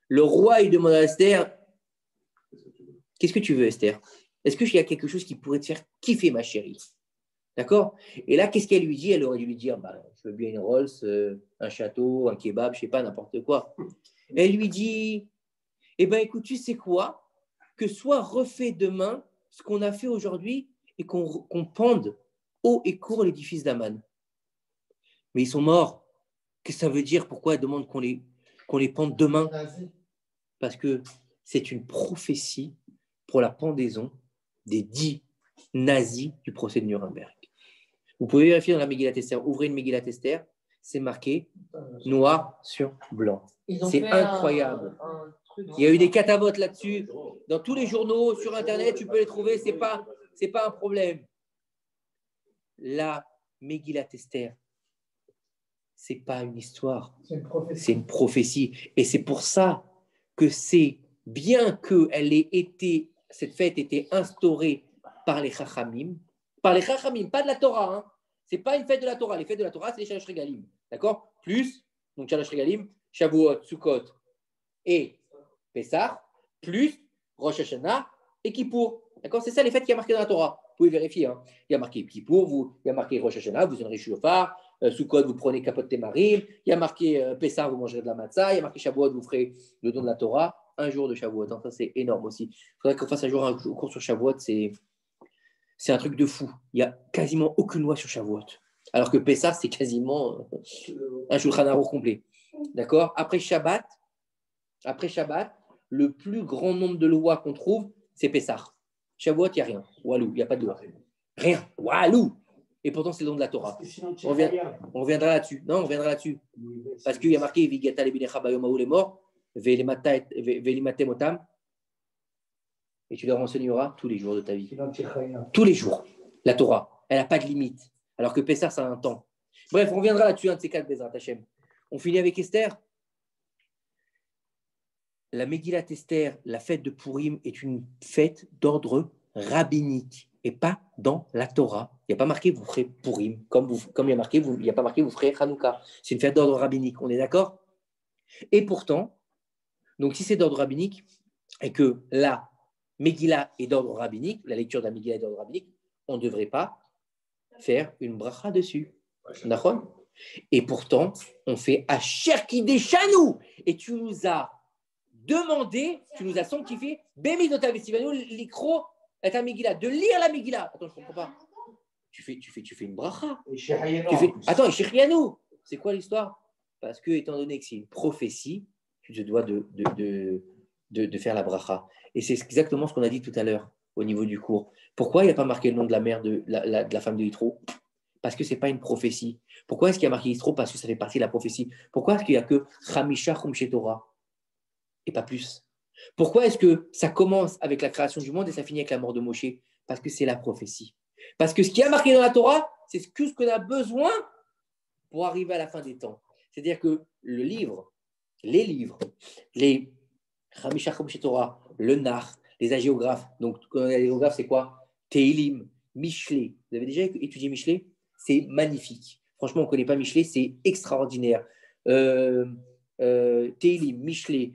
Le roi, il demande à Esther, qu'est-ce que tu veux, Esther? Est-ce qu'il y a quelque chose qui pourrait te faire kiffer, ma chérie? D'accord? Et là, qu'est-ce qu'elle lui dit? Elle aurait dû lui dire, je veux bien une Rolls, un château, un kebab, je ne sais pas, n'importe quoi. Elle lui dit, écoute, tu sais quoi? Que soit refait demain ce qu'on a fait aujourd'hui et qu'on pende haut et court l'édifice d'Aman. Mais ils sont morts. Qu'est-ce que ça veut dire? Pourquoi elle demande qu'on les pende demain? Parce que c'est une prophétie pour la pendaison des 10 nazis du procès de Nuremberg. Vous pouvez vérifier dans la Megillat Esther. Ouvrez une Megillat Esther, c'est marqué noir sur blanc. C'est incroyable. Il y a eu des catavotes là-dessus. Dans tous les journaux, sur Internet, tu peux les trouver. C'est pas un problème. La Megillat Esther, c'est pas une histoire. C'est une prophétie. Et c'est pour ça que c'est bien que cette fête ait été instaurée par les Chachamim, pas de la Torah. Hein. Ce n'est pas une fête de la Torah. Les fêtes de la Torah, c'est les Shalosh Regalim. D'accord? Plus, donc Shalosh Regalim, Shavuot, Sukkot et Pessah, plus Rosh Hashanah et Kippour. D'accord? C'est ça les fêtes qui y a marqué dans la Torah. Vous pouvez vérifier. Hein. Il y a marqué Kippour, il y a marqué Rosh Hashanah, vous donnerez Shofar. Sukkot, vous prenez Kapot Temarim. Il y a marqué Pessah, vous mangerez de la matzah. Il y a marqué Shavuot, vous ferez le don de la Torah. Un jour de Shavuot. Hein. Ça, c'est énorme aussi. Il faudrait qu'on fasse un cours sur Shavuot. C'est un truc de fou. Il n'y a quasiment aucune loi sur Shavuot. Alors que Pessah, c'est quasiment un Shulchan Aruch complet. D'accord? Après Shabbat, le plus grand nombre de lois qu'on trouve, c'est Pessah. Shavuot, il n'y a rien. Walou, il n'y a pas de loi. Rien. Walou. Et pourtant, c'est le don de la Torah. On reviendra là-dessus. Non, on reviendra là-dessus. Parce qu'il y a marqué Vigata lebinecha bayom hahu lemor, ve'limatem otam. Et tu leur enseigneras tous les jours de ta vie. Tous les jours. La Torah, elle n'a pas de limite. Alors que Pessah, ça a un temps. Bref, on reviendra là-dessus, un de ces quatre, Bezrat Hashem. On finit avec Esther. La Megillat Esther, la fête de Purim, est une fête d'ordre rabbinique et pas dans la Torah. Il n'y a pas marqué vous ferez Purim, comme il y a marqué, il n'y a pas marqué vous ferez Hanouka. C'est une fête d'ordre rabbinique, on est d'accord? Et pourtant, donc si c'est d'ordre rabbinique et que la Megillah est d'ordre rabbinique, la lecture de la Megillah est d'ordre rabbinique, on ne devrait pas faire une bracha dessus. D'accord? Et pourtant, on fait Asher Kideshanu. Et tu nous as demandé, tu nous as sanctifié, Bemidota Vestivanu, l'ikro, et Megillah, de lire la Megillah. Attends, je ne comprends pas. Tu fais une bracha. Attends, Shechrianu. C'est quoi l'histoire? Parce que, étant donné que c'est une prophétie, tu te dois de faire la bracha. Et c'est exactement ce qu'on a dit tout à l'heure au niveau du cours. Pourquoi il n'y a pas marqué le nom de la mère de la femme de Yitro? Parce que ce n'est pas une prophétie. Pourquoi est-ce qu'il y a marqué Yitro? Parce que ça fait partie de la prophétie. Pourquoi est-ce qu'il n'y a que Chamisha Chumshe Torah et pas plus? Pourquoi est-ce que ça commence avec la création du monde et ça finit avec la mort de Moshe? Parce que c'est la prophétie. Parce que ce qui est marqué dans la Torah, c'est ce qu'on a besoin pour arriver à la fin des temps. C'est-à-dire que les livres, les Chamisha Chumshe Torah, le Nar, les hagiographes. Donc, les hagiographes, c'est quoi? Teilim, Michelet. Vous avez déjà étudié Michelet? C'est magnifique. Franchement, on ne connaît pas Michelet, c'est extraordinaire. Teilim, Michelet,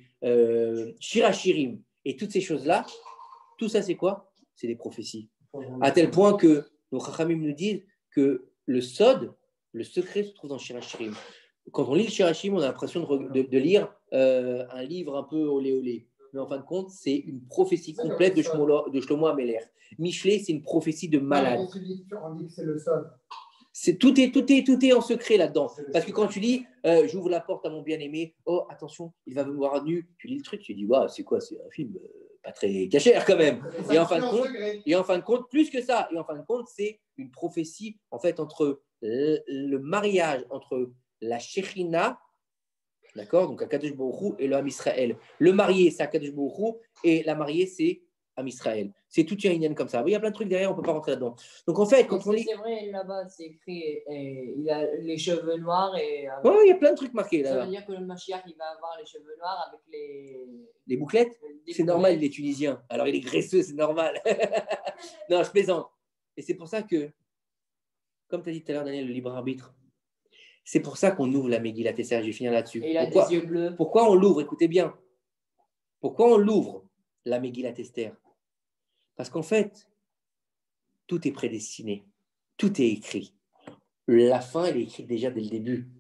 Shirachirim, et toutes ces choses-là, tout ça, c'est quoi? C'est des prophéties. À tel point que nos Chachamim nous disent que le Sod, le secret, se trouve dans Shirachirim. Quand on lit le Shirachirim, on a l'impression de lire un livre un peu olé olé. Mais en fin de compte, c'est une prophétie complète de Shlomo Ameler. Michelet, c'est une prophétie de malade. On dit que c'est le Sod. Tout est en secret là-dedans. Parce que quand tu dis j'ouvre la porte à mon bien-aimé, oh attention, il va me voir nu, tu lis le truc, tu dis waouh, c'est quoi? C'est un film pas très cachère quand même. Et en fin de compte, plus que ça, c'est une prophétie en fait entre le mariage entre la Shekhinah D'accord? Donc, Akadosh Baruch Hu et le Ham Israël. Le marié, c'est Akadosh Baruch Hu et la mariée, c'est Ham Israël. C'est tout un Inyan comme ça. Il y a plein de trucs derrière, on ne peut pas rentrer là-dedans. Donc, en fait, quand on lit. C'est vrai, là-bas, c'est écrit, il a les cheveux noirs et. Oui, il y a plein de trucs marqués Ça là-bas. veut dire que le Mashiach, il va avoir les cheveux noirs avec Les bouclettes? C'est normal, il est tunisien. Alors, il est graisseux, c'est normal. Non, je plaisante. Et c'est pour ça que, comme tu as dit tout à l'heure, Daniel, le libre arbitre, c'est pour ça qu'on ouvre la Megillat Esther. Je vais finir là-dessus. Et il a des yeux bleus. Pourquoi on l'ouvre? Écoutez bien. Pourquoi on l'ouvre, la Megillat Esther? Parce qu'en fait, tout est prédestiné. Tout est écrit. La fin, elle est écrite déjà dès le début.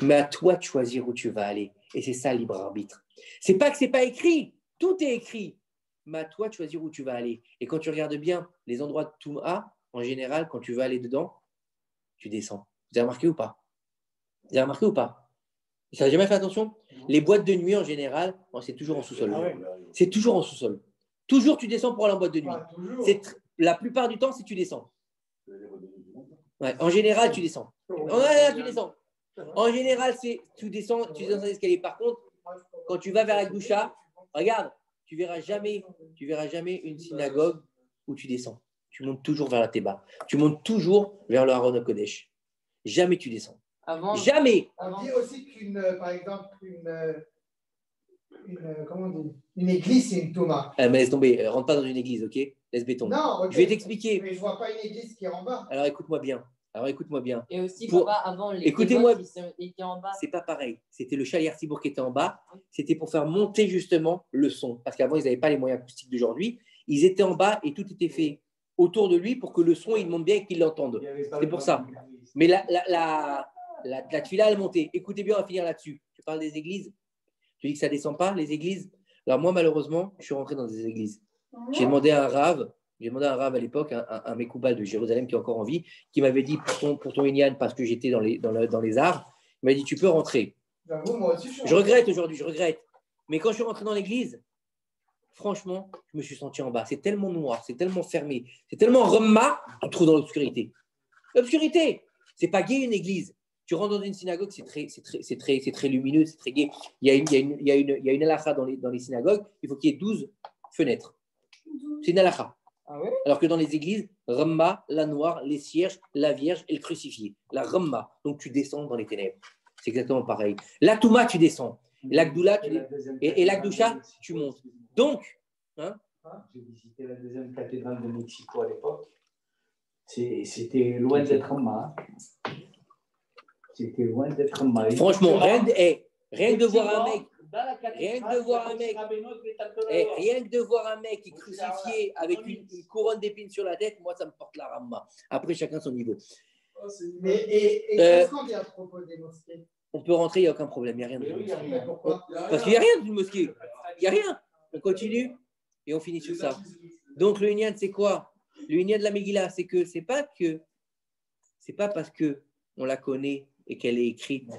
Mais à toi de choisir où tu vas aller. Et c'est ça, libre arbitre. C'est pas que c'est pas écrit. Tout est écrit. Mais à toi de choisir où tu vas aller. Et quand tu regardes bien les endroits de Touma, en général, quand tu veux aller dedans, tu descends. Vous avez remarqué ou pas? Vous avez remarqué ou pas? Ça n'a jamais fait attention? Les boîtes de nuit, en général, c'est toujours en sous-sol. C'est toujours en sous-sol. Toujours, tu descends pour aller en boîte de nuit. La plupart du temps, c'est tu descends. Ouais, en général, tu descends. Tu descends. En général, tu descends dans l'escalier. Par contre, quand tu vas vers la Gdoucha, regarde, tu verras jamais une synagogue où tu descends. Tu montes toujours vers la Théba. Tu montes toujours vers le Haron HaKodesh. Jamais tu descends. Jamais. On dit aussi par exemple, une église, c'est une Touma. Mais laisse tomber, rentre pas dans une église, ok? Laisse béton. Non, okay. Je vais t'expliquer. Mais je vois pas une église qui est en bas. Alors écoute-moi bien. Et aussi, papa, avant, les écoutez-moi, ils étaient en bas. C'est pas pareil. C'était le Chalier Tibour qui était en bas. C'était pour faire monter justement le son. Parce qu'avant, ils n'avaient pas les moyens acoustiques d'aujourd'hui. Ils étaient en bas et tout était fait autour de lui pour que le son, il monte bien et qu'il l'entende. C'est pour ça. Mais la tefila, elle montait. Écoutez bien, on va finir là-dessus. Tu parles des églises. Tu dis que ça ne descend pas, les églises. Alors moi, malheureusement, je suis rentré dans des églises. J'ai demandé à un rave à l'époque, un Mekoubal de Jérusalem qui est encore en vie, qui m'avait dit pour ton Inyan, parce que j'étais dans les arts, il m'a dit tu peux rentrer. Moi aussi, je regrette aujourd'hui, je regrette. Mais quand je suis rentré dans l'église, franchement, je me suis senti en bas. C'est tellement noir, c'est tellement fermé, c'est tellement remma, tu te trouves dans l'obscurité. L'obscurité, c'est pas gai une église. Tu rentres dans une synagogue, c'est très lumineux, c'est très gai. Il y a une halakha dans les synagogues, il faut qu'il y ait 12 fenêtres. C'est une halakha. Ah ouais? Alors que dans les églises, Ramma, la noire, les cierges, la vierge et le crucifié. La Ramma, donc tu descends dans les ténèbres. C'est exactement pareil. La Touma, tu descends. L'Akdoula, et l'Akdoucha, tu montes. Donc, j'ai visité la deuxième cathédrale de Mexico à l'époque. C'était loin d'être Ramma. C'était loin d'être Ramma. Franchement, rien que de voir un mec. Rien que de voir un mec qui est crucifié avec une couronne d'épines sur la tête, moi ça me porte la ramma. Après, chacun son niveau. Et qu'est-ce qu'on dit à propos des mosquées? On peut rentrer, il n'y a aucun problème, il n'y a rien de mosquée. Pourquoi? Parce qu'il n'y a rien d'une mosquée. Il n'y a rien. On continue et on finit sur ça. Donc le Inyan, c'est quoi? Le Inyan de la Megillah, c'est que c'est pas parce que on la connaît et qu'elle est écrite,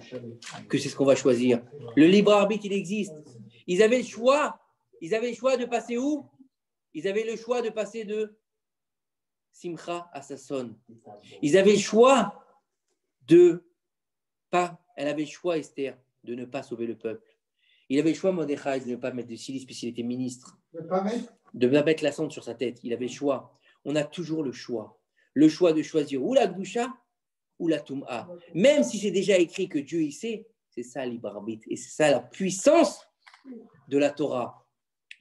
que c'est ce qu'on va choisir. Le libre arbitre, il existe. Ils avaient le choix. De passer où? Ils avaient le choix de passer de Simcha à Sasson. Ils avaient le choix elle avait le choix, Esther, de ne pas sauver le peuple. Il avait le choix, Mordechai, de ne pas mettre de cilice puisqu'il était ministre. De ne pas mettre la cendre sur sa tête. Il avait le choix. On a toujours le choix. Le choix de choisir ou la Gdoucha ou la Touma. Même si c'est déjà écrit que Dieu y sait, c'est ça libre arbitre. Et c'est ça la puissance de la Torah.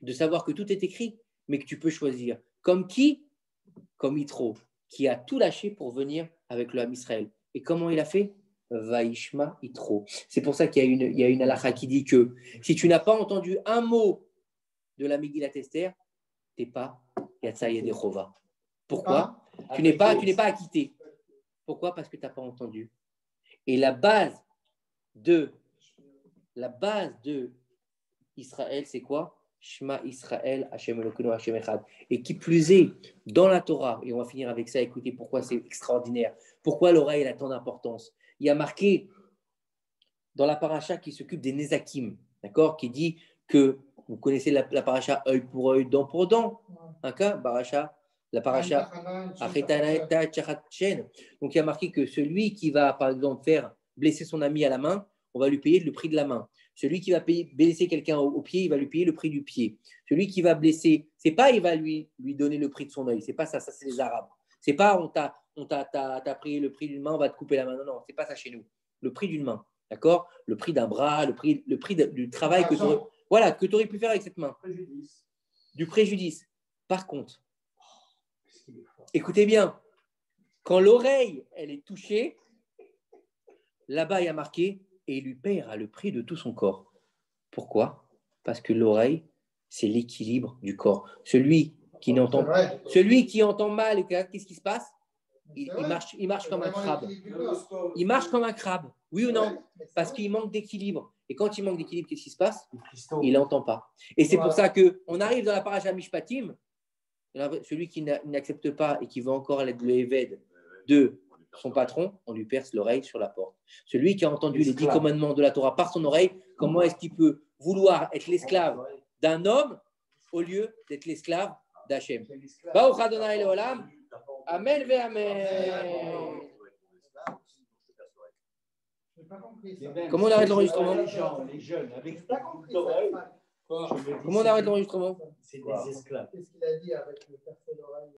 De savoir que tout est écrit, mais que tu peux choisir. Comme qui? Comme Yitro, qui a tout lâché pour venir avec le Ham Israël. Et comment il a fait? Vaishma Yitro. C'est pour ça qu'il y a une halakha qui dit que si tu n'as pas entendu un mot de la Megillat Esther, tu n'es pas Yatsa Yedechova. Pourquoi? Tu n'es pas acquitté. Pourquoi? Parce que tu n'as pas entendu. Et la base de Israël, c'est quoi? Shema Israël, Hashem Elokeinu, Hashem Echad. Et qui plus est, dans la Torah, et on va finir avec ça, écoutez pourquoi c'est extraordinaire, pourquoi l'oreille a tant d'importance. Il y a marqué dans la paracha qui s'occupe des Nezakim, d'accord, qui dit que, vous connaissez la paracha œil pour œil, dent pour dent, la paracha donc il y a marqué que celui qui va par exemple faire blesser son ami à la main, on va lui payer le prix de la main. Celui qui va blesser quelqu'un au pied, il va lui payer le prix du pied. Celui qui va blesser, c'est pas il va lui donner le prix de son œil. C'est pas ça, ça c'est les Arabes. C'est pas t'as pris le prix d'une main, on va te couper la main. Non, non, c'est pas ça chez nous. Le prix d'une main, d'accord? Le prix d'un bras, le prix du travail que tu aurais pu faire avec cette main. Du préjudice. Par contre, écoutez bien, quand l'oreille, elle est touchée, là-bas, il y a marqué « et il lui paiera le prix de tout son corps ». Pourquoi? Parce que l'oreille, c'est l'équilibre du corps. Celui qui entend mal, qu'est-ce qui se passe? Il marche comme un crabe. Il marche comme un crabe, oui ou non? Parce qu'il manque d'équilibre. Et quand il manque d'équilibre, qu'est-ce qui se passe? Il n'entend pas. Et c'est pour ça qu'on arrive dans la paracha Mishpatim, celui qui n'accepte pas et qui veut encore le éved de son patron, on lui perce l'oreille sur la porte. Celui qui a entendu les 10 commandements de la Torah par son oreille, comment est-ce qu'il peut vouloir être l'esclave d'un homme au lieu d'être l'esclave d'Hachem? Baruch Adonai Leolam. Amen ve amen. Comment on arrête l'enregistrement? Les jeunes, avec Comment on arrête l'enregistrement? c'est des esclaves. Qu'est-ce qu'il a dit avec le percer l'oreille?